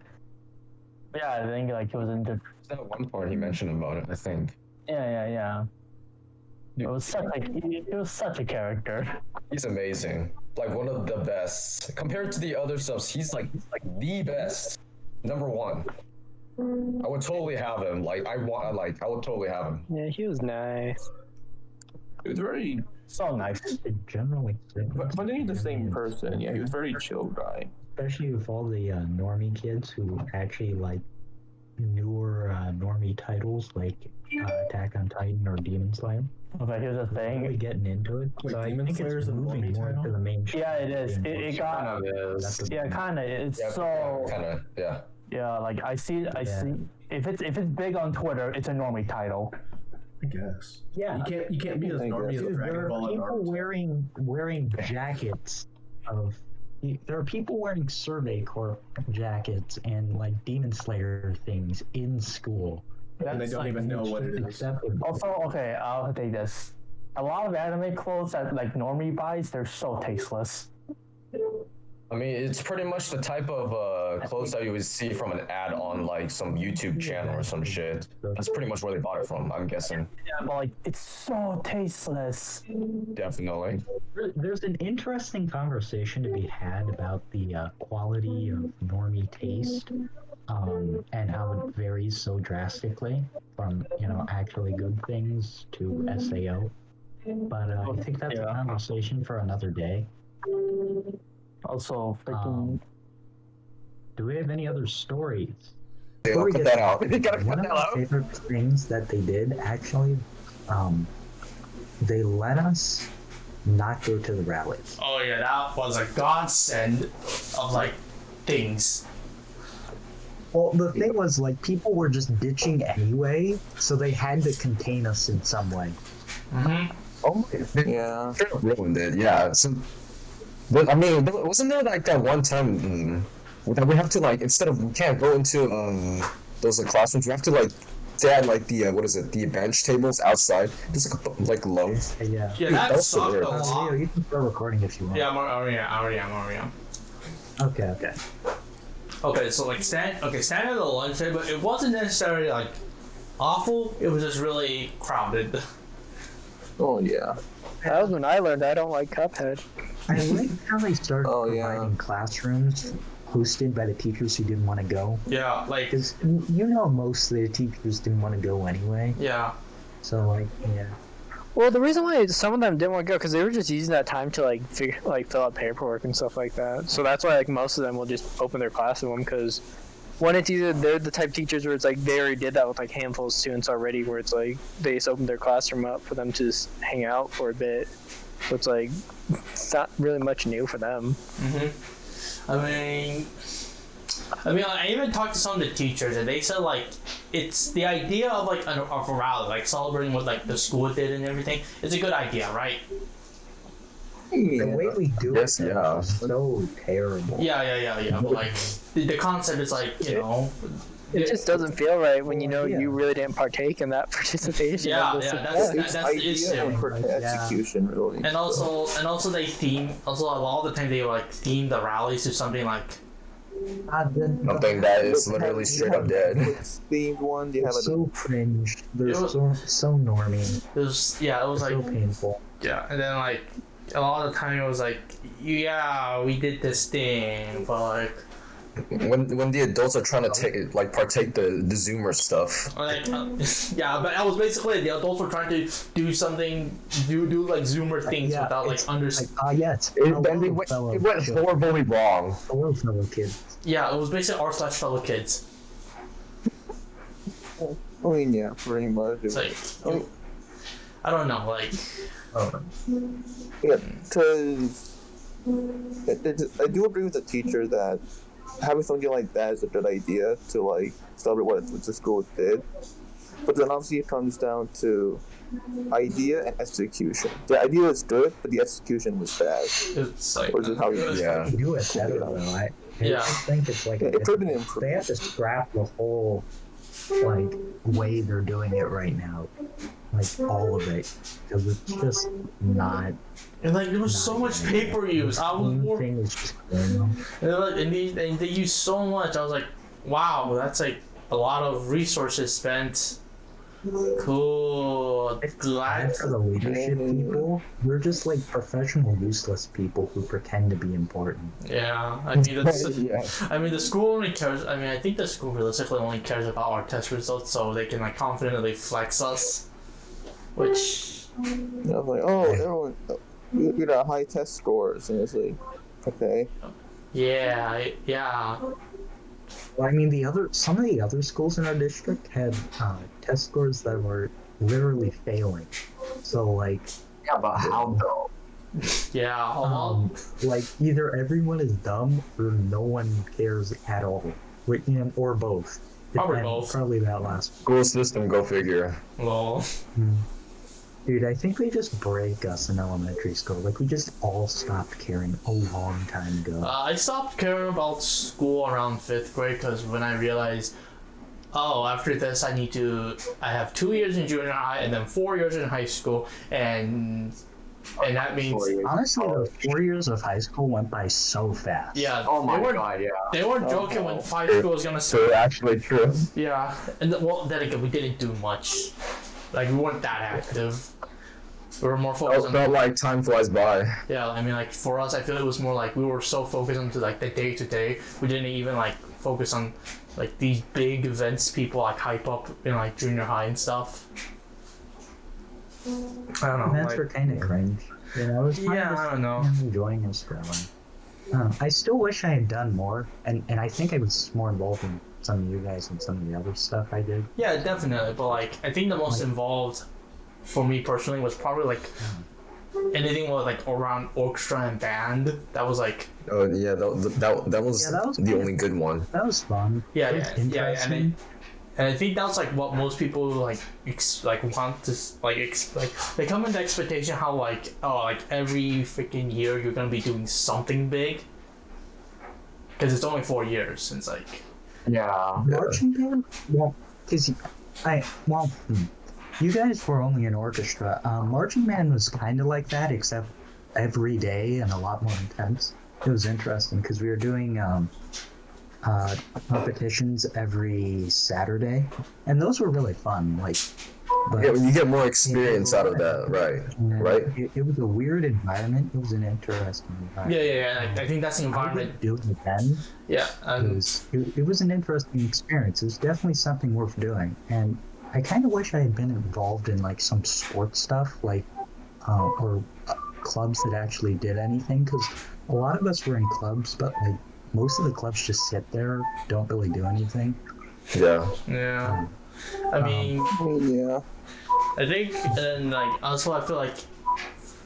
Yeah, I think like he was into. That one part he mentioned about it, I think. Yeah. It was such a character. He's amazing. Like one of the best. Compared to the other subs, he's like the best. Number 1. I would totally have him. I would totally have him. Yeah, he was nice. He was very So nice. Generally, but he's the same person. Yeah, he was very chill guy. especially with all the normie kids who actually like newer normie titles like Attack on Titan or Demon Slayer. Okay, here's the Really thing. getting into it. Wait, So I Demon think Slayer it's is a moving normie more title? to the mainstream. Yeah, it is. It got. Yeah, kind of. It's so. Kind of, yeah. Yeah, like I see. If it's big on Twitter, it's a normie title. I guess. Yeah. You can't be as normie as a Dude, there Dragon are Ball and people Naruto. wearing jackets of. There are people wearing Survey Corp jackets and like Demon Slayer things in school. And they don't even know what it is. Acceptable. Also, okay, I'll take this. A lot of anime clothes that like normie buys, they're so tasteless. I mean, it's pretty much the type of clothes that you would see from an ad on like some YouTube channel or some shit. That's pretty much where they bought it from, I'm guessing. Yeah, but like it's so tasteless. Definitely. There's an interesting conversation to be had about the quality of normie taste and how it varies so drastically from, actually good things to SAO. But I think that's a conversation for another day. Also, freaking. Do we have any other stories? Yeah, Before we cut get that out. You gotta one cut of that my out. favorite things that they did actually, they let us not go to the rallies. Oh yeah, that was a godsend of like things. Well, the thing was, like, people were just ditching anyway, so they had to contain us in some way. Mm-hmm. Oh, Yeah. ruined it. Yeah. So, but I mean, wasn't there like that one time that we have to like instead of we can't go into those like classrooms, we have to like they had like the what is it, the bench tables outside, just like low. Yeah. Yeah, Dude, that that's so sucked weird. a lot. Leo, you can start recording if you want. Yeah, I'm already am. Okay. Okay, so like standing at the lunch table, it wasn't necessarily like awful. It was just really crowded. Oh yeah. That was when I learned I don't like Cuphead. I like how they started Oh, yeah. providing classrooms hosted by the teachers who didn't want to go. Yeah, like Because you know most of the teachers didn't want to go anyway. yeah. So, like, yeah. Well, the reason why some of them didn't want to go because they were just using that time to fill out paperwork and stuff like that. So that's why like most of them will just open their classroom because one, it's either they're the type of teachers where it's like they already did that with like handfuls of students already, where it's like they just opened their classroom up for them to just hang out for a bit. So it's like it's not really much new for them. Mm-hmm. I mean, I even talked to some of the teachers, and they said like it's the idea of like of a rally, like celebrating what like the school did and everything. It's a good idea, right? The way we do Yes, it yeah. is so terrible. Yeah. But like the concept is like It just doesn't feel right when you know Yeah. you really didn't partake in that participation. Yeah, of the yeah, success. that's the issue. and for execution, really. And also they theme also all the time they like theme the rallies to something like Something that is literally straight up dead. Themed one. You have It's like so cringe. They're It was- so normie. it was So like painful. yeah, and then like a lot of the time it was like yeah we did this thing, but like When the adults are trying to partake the Zoomer stuff. like yeah, but that was basically the adults were trying to do something do like Zoomer things Yeah, without like it's understanding. yes. It Hello, went fellow horribly wrong. Hello, fellow kids. Yeah, it was basically r/fellow kids. I mean, yeah, pretty much. It's like Oh. I don't know, like Yeah, because I do agree with the teacher that having something like that is a good idea to like celebrate what the school did. But then obviously it comes down to idea and execution. The idea was good, but the execution was bad. it's like Or is it how you Yeah. They do it better though. I Yeah. think it's like It could have been improved. they have to scrap the whole like way they're doing it right now, like all of it, because it's just not. and like there was so much paper use. I was more Thing is just crazy. and they use so much. I was like, wow, that's like a lot of resources spent. Cool. Glad. Bad for the leadership people. We're just like professional, useless people who pretend to be important. Yeah, I mean, Yeah. I mean, the school only cares. I mean, I think the school realistically only cares about our test results, so they can like confidently flex us. Which, You know, like, oh, everyone, you got high test scores, and it's like, okay. yeah. Well, I mean, some of the other schools in our district had test scores that were literally failing. So like, Yeah, but how though? Yeah, like either everyone is dumb or no one cares at all, or both. Probably Depends. both. Probably that last. School system, go figure. lol. Dude, I think they just break us in elementary school. Like, we just all stopped caring a long time ago. I stopped caring about school around 5th grade because when I realized, oh, after this I have 2 years in junior high and then 4 years in high school, and that means Honestly, those 4 years of high school went by so fast. yeah. Oh my they were, god, yeah. They weren't joking when high school was gonna So start. actually true. Yeah, and well, then again, we didn't do much. Like we weren't that active. We were more focused on. Felt like time flies by. Yeah, I mean, like for us, I feel it was more like we were so focused on like the day to day. We didn't even like focus on like these big events people like hype up in like junior high and stuff. I don't know. Events Like, were kind of cringe. Yeah, I was yeah, I don't know. enjoying this growing. I still wish I had done more, and I think I was more involved in some of you guys and some of the other stuff I did. Yeah, definitely. But like, I think the most involved for me personally was probably like anything with like around orchestra and band. That was like. Oh yeah, that was the only good one. That was fun. Yeah, It was interesting. And I think that's like what most people like want to like they come into expectation how like every freaking year you're gonna be doing something big because it's only 4 years since like Marching band? Well, because you guys were only an orchestra. Marching band was kind of like that, except every day and a lot more intense. It was interesting because we were doing competitions every Saturday, and those were really fun. Like, but Yeah, you get more experience out of that, right? Right? it was a weird environment. It was an interesting environment. yeah. I think that's the I environment. would do it again. Yeah, It was an interesting experience. It was definitely something worth doing, and I kind of wish I had been involved in like some sports stuff, like or clubs that actually did anything. Because a lot of us were in clubs, but like most of the clubs just sit there, don't really do anything. Yeah. yeah. I mean, Yeah. I think, and like also I feel like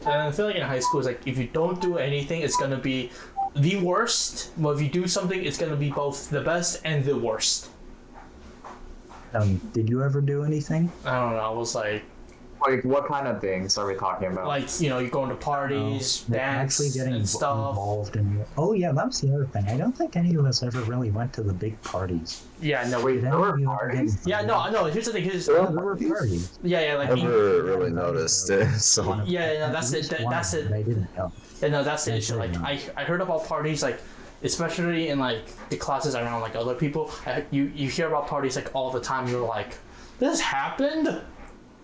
in high school it's like if you don't do anything, it's gonna be the worst. But if you do something, it's gonna be both the best and the worst. Did you ever do anything? I don't know. I was like what kind of things are we talking about? you're going to parties, Like, dance, actually getting and stuff. involved in. Oh yeah, that was the other thing. I don't think any of us ever really went to the big parties. Yeah, no, Wait, Did there any were of you ever get parties? Yeah, invited? no. Here's the thing. There were parties. Yeah, like Never really noticed it. So yeah, no, that's it. That's it. I didn't know. Yeah, no, that's the That's issue. Like, right. I heard about parties, like, especially in, like, the classes around, like, other people. You hear about parties, like, all the time. You're like, this happened?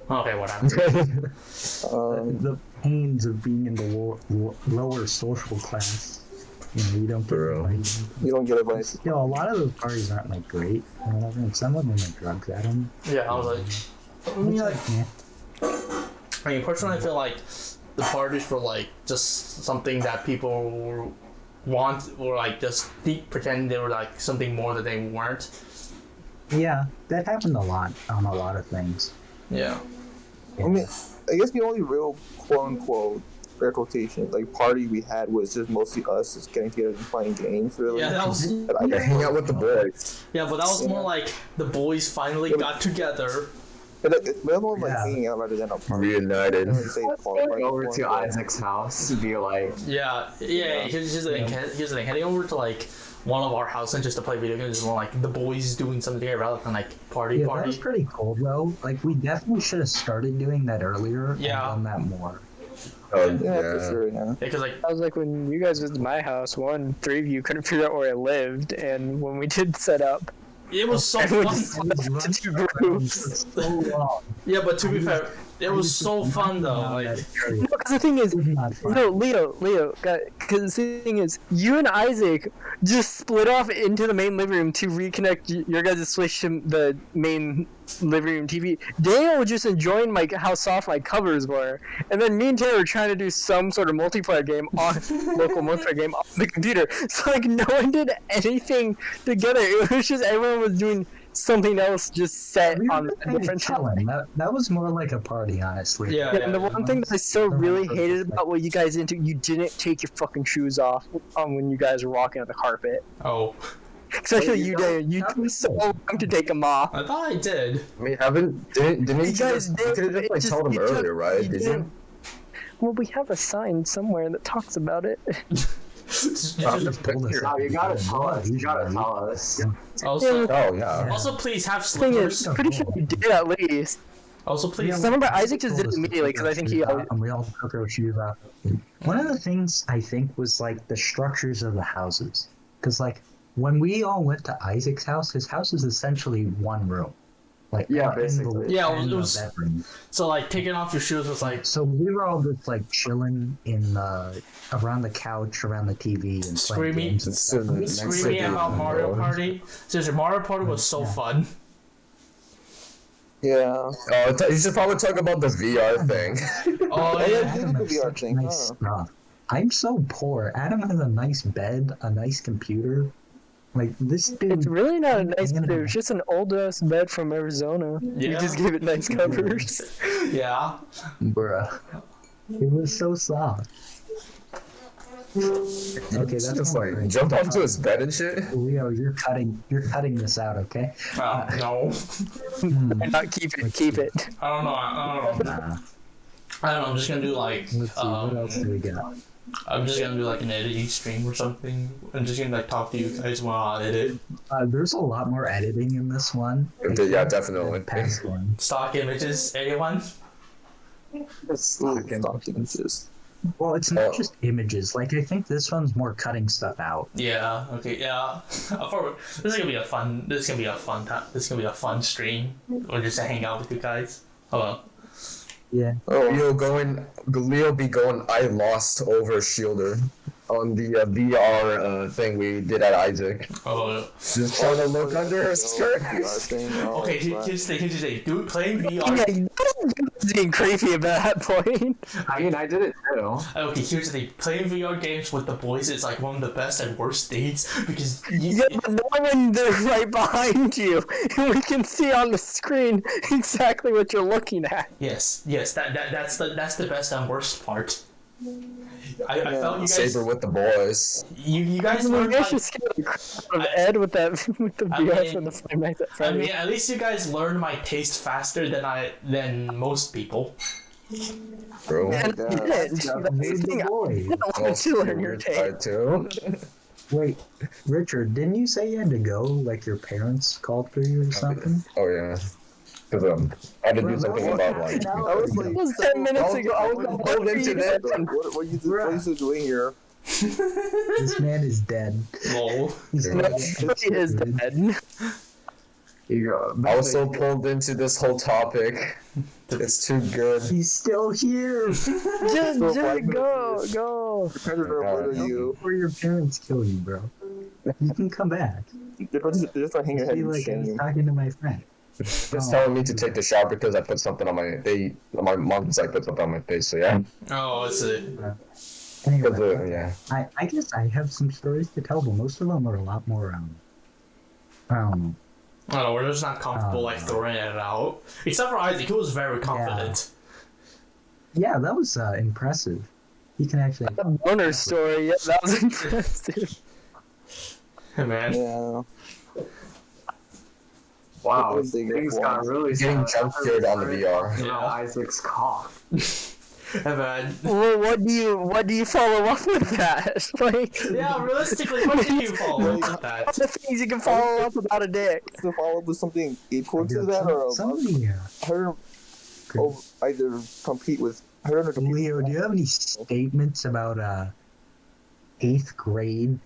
Okay, whatever. The pains of being in the lower social class. You don't get Bro. invited. You don't get advice. Still, a lot of those parties aren't like great. Or whatever, and some of them have drugs at them. Yeah, I was like, I mean, personally, I feel like the parties were, like, just something that people want, or, like, just pretend they were, like, something more that they weren't. Yeah, that happened a lot on a lot of things. Yeah. I mean, I guess the only real quote-unquote air quotation like party we had was just mostly us just getting together and playing games. Really. Yeah, that was. I hang out with the boys. Yeah, but that was more like the boys finally got together. But that more like Yeah. hanging out rather than a party. Reunited. I wouldn't say Going over to Isaac's house, be like, Yeah. Here's the thing. Here's the thing. Heading over to like one of our houses just to play video games is more like the boys doing something together rather than like party. Yeah, that was pretty cool though. Like we definitely should have started doing that earlier Yeah. and done that more. Oh Yeah, for yeah. sure. Yeah. Because like I was like, when you guys visited my house, three of you couldn't figure out where I lived, and when we did set up, it was so everyone fun. just split up into two groups. So long. Yeah, but to be fair, it was so fun though. Like Because the thing is, It was not fun. no, Leo, because the thing is, you and Isaac just split off into the main living room to reconnect your guys' switch to the main living room TV. Daniel was just enjoying like how soft my covers were, and then me and Taylor were trying to do some sort of multiplayer game on local multiplayer game on the computer. So like no one did anything together. It was just everyone was doing something else just set We were on just a kinda different channel. chilling. That was more like a party, honestly. Yeah. Yeah, and the one thing that I so Everyone really was hated just like- about what you guys did, you didn't take your fucking shoes off when you guys were walking on the carpet. oh, Especially you, Daniel. You took so long to take them off. I thought I did. I mean, didn't You you guys just, did, you could have but just like it told them you took- earlier, right? you Did didn't- you? Well, we have a sign somewhere that talks about it. Just pulled us no, up. you gotta tell us. You gotta tell us. Also, Oh yeah. also please have The thing is, slippers. pretty sure you did at least. Also please. Because I remember Isaac just did it immediately because I think he. And we all took our shoes off. One of the things I think was like the structures of the houses, because like when we all went to Isaac's house, his house is essentially one room. Like Yeah, in the- basically. Yeah, in it the was- bedroom. So like taking off your shoes was like So we were all just like chilling in the around the couch, around the TV, and playing Screaming- games and stuff. screaming about Mario Party. Seriously, Mario Party was so fun. Yeah. Oh, you should probably talk about the VR thing. Oh yeah. yeah. did the VR Such thing, nice huh? stuff. I'm so poor. Adam has a nice bed, a nice computer. Like this dude. It's really not a nice Man. bed. It's just an old ass bed from Arizona. You Yeah. just give it nice covers. Yeah. Bruh. It was so soft. Okay, that's Just not like great. jumped onto his bed and shit. Leo, you're cutting this out, okay? No. Not keep it. I don't know. I don't know. Nah. I don't know. I'm just gonna do like. Let's see, what else do we got? I'm just gonna do like an editing stream or something. I'm just gonna like talk to you guys while I edit. There's a lot more editing in this one. Yeah, definitely. Past one. Stock images, anyone? Stock images. Well, it's not just images. Like, I think this one's more cutting stuff out. Yeah. Okay. Yeah. This is gonna be a fun. This is gonna be a fun time. This is gonna be a fun stream, or just to hang out with you guys. Hello. Yeah. Leo be going I lost over Shielder on the VR thing we did at Isaac. Oh. Just trying to look under her skirt. Okay. Here's the thing. Dude, playing Yeah, VR. you're being creepy at that point. I mean, I did it too. Okay. Here's the thing. Playing VR games with the boys is like one of the best and worst dates because. Yeah, but no one they're right behind you. We can see on the screen exactly what you're looking at. Yes. That's the best and worst part. I felt you guys. Saber with the boys. You guys I mean, learned I like, should scared the crap out of Ed with that with the VR from the Five Nights at I Freddy's. mean, at least you guys learned my taste faster than most people. Bro. And you did. That's the thing. I don't want you to learn your taste. too. Wait, Richard, didn't you say you had to go? Like your parents called for you or something? Oh yeah. Because I had to do something about like. I was like, It was 10 minutes ago. I was Hold into that. what are you doing here? This man is dead. Lol. He's Yeah. dead. He is dead. You go. I was so pulled into this whole topic. It's too good. He's still here. Just go. Predator murder you. Before your parents kill you, bro. You can come back. They're just like hang your head Be in like I was shame. talking to my friend. Just telling me to take the shower because I put something on my mom's like put something on my face. So yeah. Oh, it's it. Anyway, Because, yeah. I guess I have some stories to tell, but most of them are a lot more I don't know, we're just not comfortable like throwing it out. Except for Isaac, he was very confident. yeah, that was impressive. He can actually The boner story. Yeah, that was impressive. Hey, man. Yeah. Wow, What was the things example? got really Getting jump scared on the VR. You know, Isaac's cough. Hey, man. Well, what do you follow up with that? Like, Yeah, realistically, what can you follow up with that? the things you can follow up without a dick. To follow up with something equal to that, or somebody. her either compete with her or compete. Leo, do you have any statements about 8th grade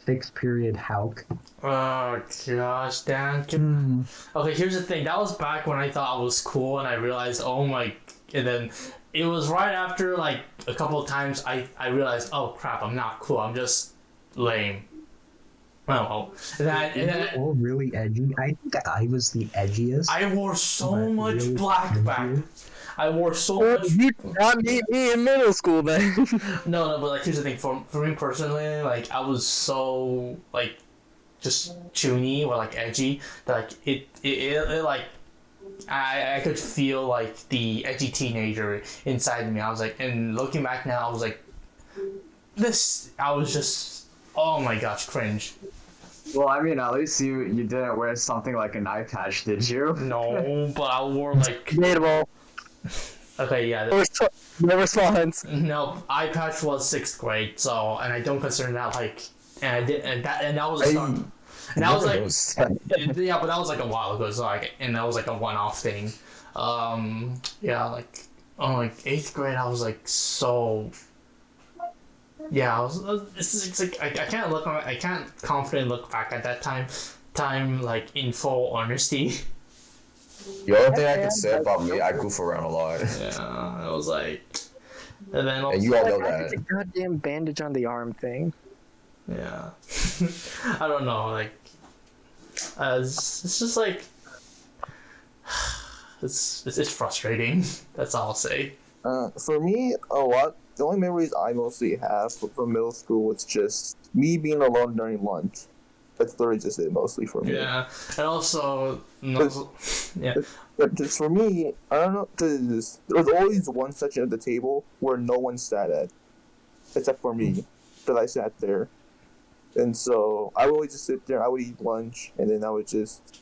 6th period Hauk? Oh gosh, Dan. Okay, here's the thing. That was back when I thought I was cool, and I realized, oh my. And then it was right after like a couple of times I realized, oh crap, I'm not cool. I'm just lame. Oh, and then all really edgy. I think I was the edgiest. I wore so but much really black back. edgy. I wore so Well, much. you did not meet me in middle school then. No, but like here's the thing. For me personally, like I was so like just chuny or like edgy that like it like I could feel like the edgy teenager inside of me. I was like, and looking back now, I was like, I was just, oh my gosh, cringe. Well, I mean, at least you didn't wear something like an eye patch, did you? No, but I wore like, Debatable. okay, yeah. No response. No, eye patch was 6th grade, so, and I don't consider that like, and that was a start. And that was like, yeah, but that was like a while ago, so like, and that was like a one-off thing. Yeah, like, like 8th grade, I was like so. Yeah, it's like I can't confidently look back at that time like in full honesty. The only thing I can say about me, I goof around a lot. Yeah, I was like, and then also, And you all know I that. did the goddamn bandage on the arm thing. yeah, I don't know, like, it's just like, it's frustrating. That's all I'll say. For me, a lot the only memories I mostly have from middle school was just me being alone during lunch. That's literally just it, mostly for me. Yeah, and also, yeah. But just for me, I don't know, because there was always one section of the table where no one sat at, except for me, because I sat there. And so I would always just sit there, I would eat lunch, and then I would just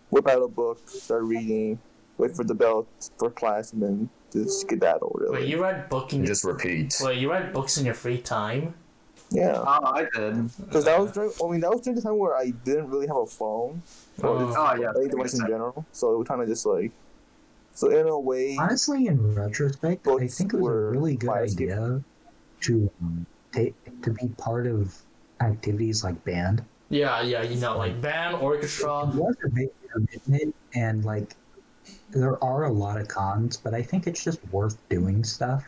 whip out a book, start reading, wait for the bell for class, and then just skedaddle, really. Wait, you read book in Just repeat. Wait, you read books in your free time? Yeah. Oh, I did. Because that was during the time where I didn't really have a phone. Or yeah. any device in general. So it was kind of just like... So in a way... Honestly, in retrospect, I books think it was a were really good my escape. idea to be part of activities like band. Yeah, you know, like band, orchestra. It was a big commitment, and like there are a lot of cons, but I think it's just worth doing stuff.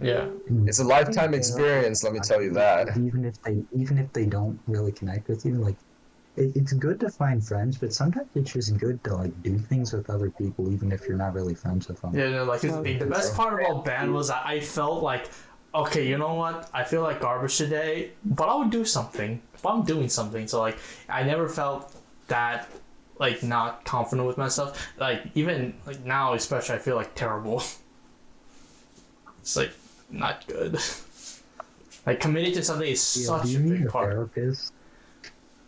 Yeah. It's a lifetime experience, let me tell you that. Even if they don't really connect with you, like it's good to find friends, but sometimes it's just good to like do things with other people, even if you're not really friends with them. Yeah, no, like the best part about band was that I felt like, okay, you know what? I feel like garbage today, but I would do something. If I'm doing something, so like I never felt that like not confident with myself. Like even like now, especially, I feel like terrible. It's like not good. Like committing to something is such do a you need big a part. therapist?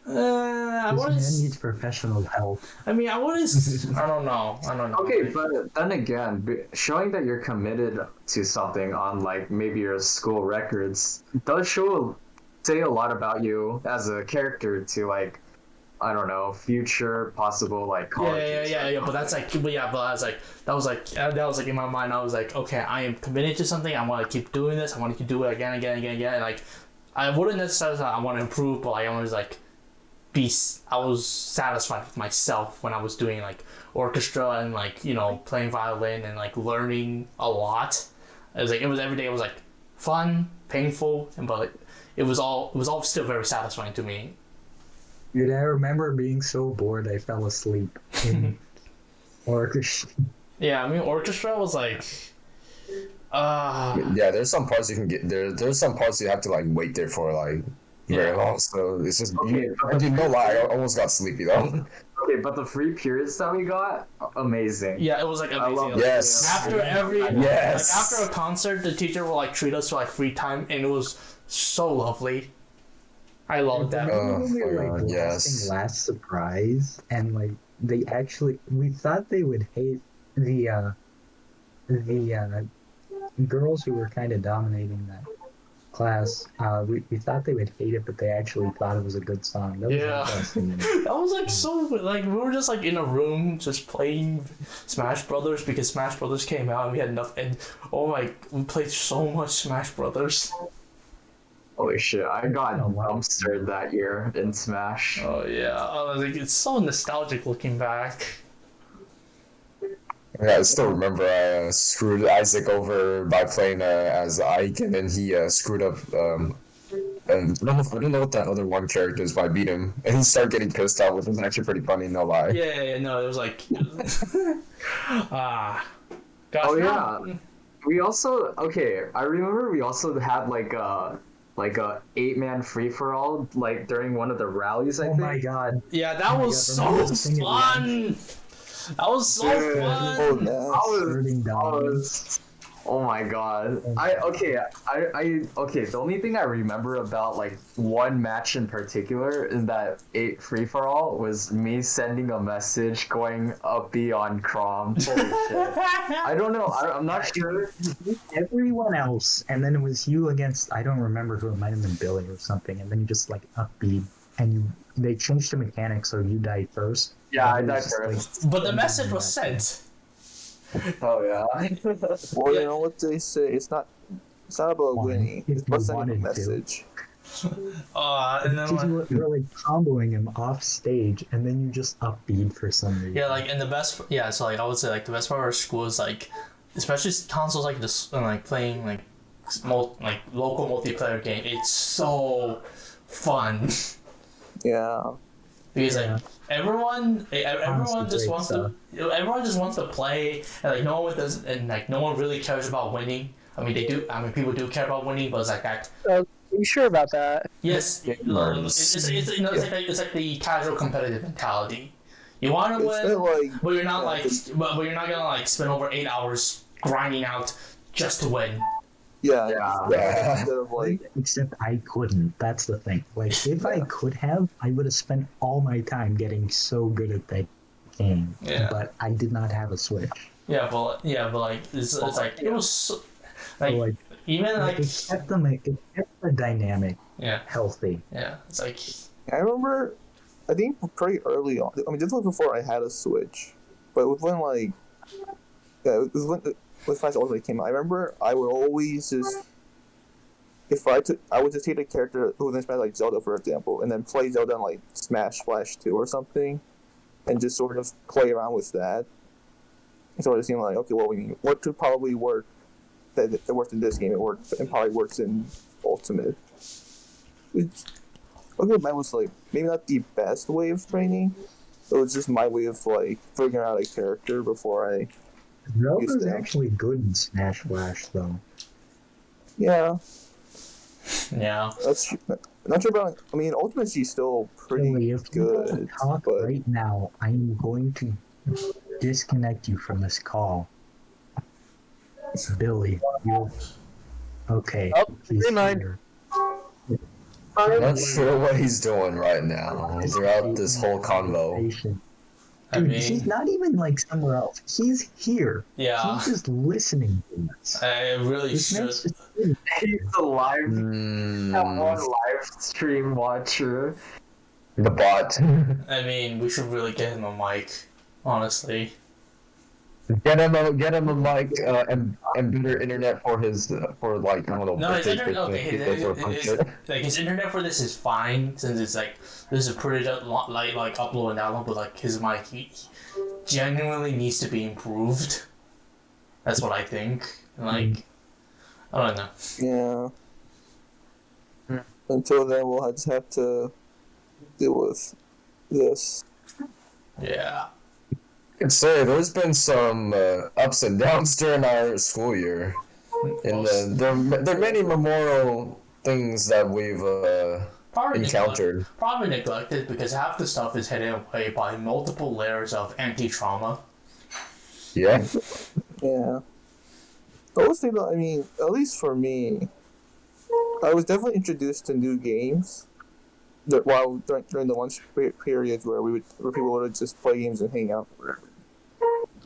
I This man was. needs professional help. I mean, I was. I don't know. Okay, but then again, showing that you're committed to something on like maybe your school records does say a lot about you as a character to like, I don't know, future possible like college. Yeah. But that's like, but I was like, that was like in my mind. I was like, okay, I am committed to something. I want to keep doing this. I want to keep doing it again. And like, I wouldn't necessarily say I want to improve, but like, I was like, I was satisfied with myself when I was doing like orchestra and like, you know, playing violin and like learning a lot. It was every day. It was like fun, painful, but like, it was all still very satisfying to me. Dude, I remember being so bored I fell asleep in orchestra. Yeah, I mean, orchestra was like, Yeah, there's some parts you can get there. There's some parts you have to like wait there for like very long. So it's just I did no lie. I almost got sleepy though. Okay, but the free periods that we got, amazing. yeah, it was like amazing. Like, Yes. After every, Yes. like after a concert, the teacher will like treat us to like free time, and it was so lovely. I loved that. Oh, We were, my like, God, yes. last surprise, and like we thought they would hate the girls who were kind of dominating that class. We thought they would hate it, but they actually thought it was a good song. That was Yeah. the best thing. That was like so like we were just like in a room just playing Smash Brothers because Smash Brothers came out and we had enough and we played so much Smash Brothers. Holy shit, I got dumpstered that year in Smash. Oh yeah, like it's so nostalgic looking back. Yeah, I still remember I screwed Isaac over by playing as Ike, and then he screwed up. And I don't know what that other one character is, but I beat him, and he started getting pissed off, which was actually pretty funny. No lie. Yeah, no, it was like gosh. Oh yeah, we also I remember we also had like a 8-man free for all like during one of the rallies. I Oh think. my god! Yeah, that was so fun. That was so fun. Oh, no. Hurting dogs. Oh my god. The only thing I remember about like one match in particular in that 8 free for all was me sending a message going up B on Crom. Holy shit. I don't know. I'm not sure. Everyone else, and then it was you against I don't remember who, it might have been Billy or something, and then you just like upbeat and they changed the mechanics so you died first. Yeah, I And it died was just, first. But the message was sent. Oh yeah. Well, you know what they say. It's not about winning. It's about sending a message. And then Because you were like comboing him off stage, and then you just upbeat for some reason. yeah, like and the best so like I would say like the best part of our school is like especially consoles like this and like playing like local multiplayer game. It's so fun. Yeah. Because like everyone Honestly, just great wants stuff. everyone just wants to play and like no one really cares about winning. I mean, they do. I mean, people do care about winning, but it's like that. Are you sure about that? Yes, it's like the casual competitive mentality. You want to It's win, not like but you're not yeah, but you're not gonna like spend over 8 hours grinding out just to win. yeah, Yeah. instead of like Except I couldn't. That's the thing. Like, if I could have, I would have spent all my time getting so good at that game. Yeah. But I did not have a Switch. But like it's like it was so, So, like, even like it kept the dynamic yeah healthy. it's like I remember. I think pretty early on. I mean, this was before I had a Switch, but it was when like it was when Smash Ultimate came out. I remember I would always just I would just take a character who was in Smash, like Zelda, for example, and then play Zelda in like Smash Flash 2 or something, and just sort of play around with that. And sort of seeing like, okay, well, what could probably work that worked in this game? It worked and probably works in Ultimate. Okay, mine was like maybe not the best way of training. It was just my way of like figuring out a character before I. Zelda's actually good in Smash Flash, though. Yeah, yeah. that's not sure about. I mean, Ultimate G's still pretty Billy, if you want to good, talk but right now, I am going to disconnect you from this call. Billy, you okay? Oh, he's good night. here. I'm not sure what he's doing right now throughout this whole convo. I Dude, mean, he's not even like somewhere else. He's here. yeah. He's just listening to us. I really This should. man's just He's a live, Mm, one live stream watcher. the bot. I mean, we should really get him a mic. Honestly. Get him a mic and better internet for his for like I don't know. No, his birthday internet. Okay, Christmas, or some shit. like his internet for this is fine since it's like this is a pretty like upload and download, but like his mic, he genuinely needs to be improved. That's what I think. Like, I don't know. yeah. Until then, we'll just have to deal with this. Yeah. I could say there's been some ups and downs during our school year. And there are many memorial things that we've encountered. Probably neglected because half the stuff is hidden away by multiple layers of anti-trauma. Yeah. Yeah. I always think that, I mean, at least for me, I was definitely introduced to new games during the lunch periods where people would just play games and hang out.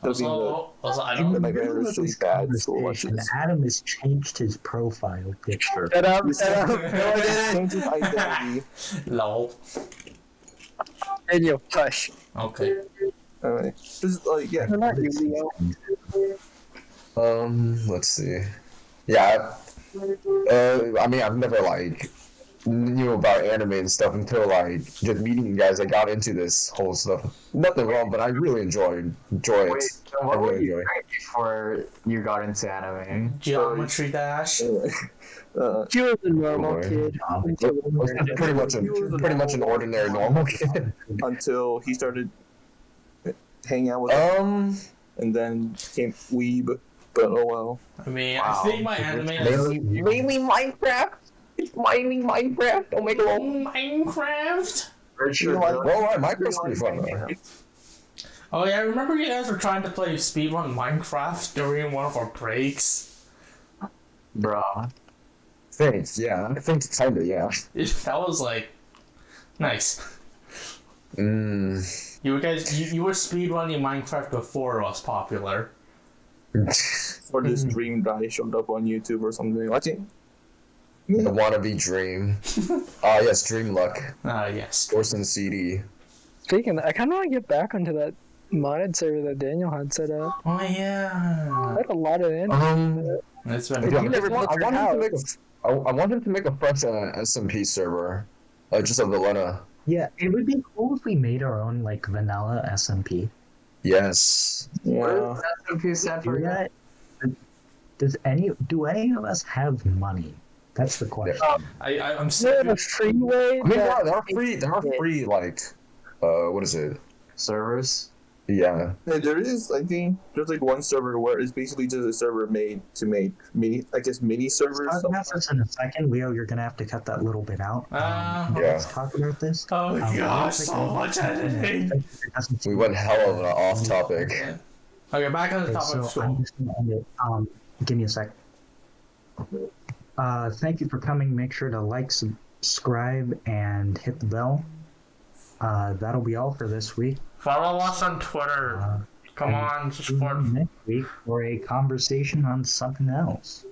Also, I In the don't. my middle grandmother's of really this bad school conversation, lunches. Adam has changed his profile picture. Shut up. Changed his identity. Lol. Daniel, hush. Okay. Alright. Just like, yeah. They're not you, Leo. Let's see. Yeah. I mean, I've never like knew about anime and stuff until like just meeting you guys. I got into this whole stuff. Nothing wrong, but I really enjoy it. Wait, so I what were really you enjoy it. doing before you got into anime? Geometry Dash. Anyway. She was a normal Boy. kid. Pretty much an ordinary normal kid. Until he started hanging out with and then became weeb. But oh well. I mean, Wow. I think my anime is Mainly Minecraft. It's mainly Minecraft. Don't make it all. Minecraft. Richard, like- Well, alright, Minecraft's pretty fun. Though. Oh yeah, I remember you guys were trying to play speedrun Minecraft during one of our breaks. bruh. Thanks. Yeah, I think kinda. Yeah. That was like nice. Mm. You guys, you were speedrunning Minecraft before it was popular. Or this dream guy showed up on YouTube or something. Watching. The wannabe dream. Yes, Dream Luck. Yes. Orson CD. Speaking of, I kind of want to get back onto that modded server that Daniel had set up. Oh yeah. I had a lot of it. That's been. Yeah, You never built I your want him to make a fresh SMP server, just of Valena. Yeah, it would be cool if we made our own like vanilla SMP. Yes. Yeah. SMP stand for? Do that? Do any of us have money? That's the question. I'm Is there a sick. freeway? I mean, there are free. There are free like, what is it? Servers? Yeah. And there is, I think, there's like one server where it's basically just a server made to make mini servers. Talk about this in a second. Leo, you're going to have to cut that little bit out. Yeah. Let's talk about this. Oh gosh, so much editing. We went hell of an off topic. Okay, back on the topic of so school. I'm just going to end it. Give me a sec. Thank you for coming. Make sure to like, subscribe, and hit the bell. That'll be all for this week. Follow us on Twitter. Come on, support. Next week for a conversation on something else.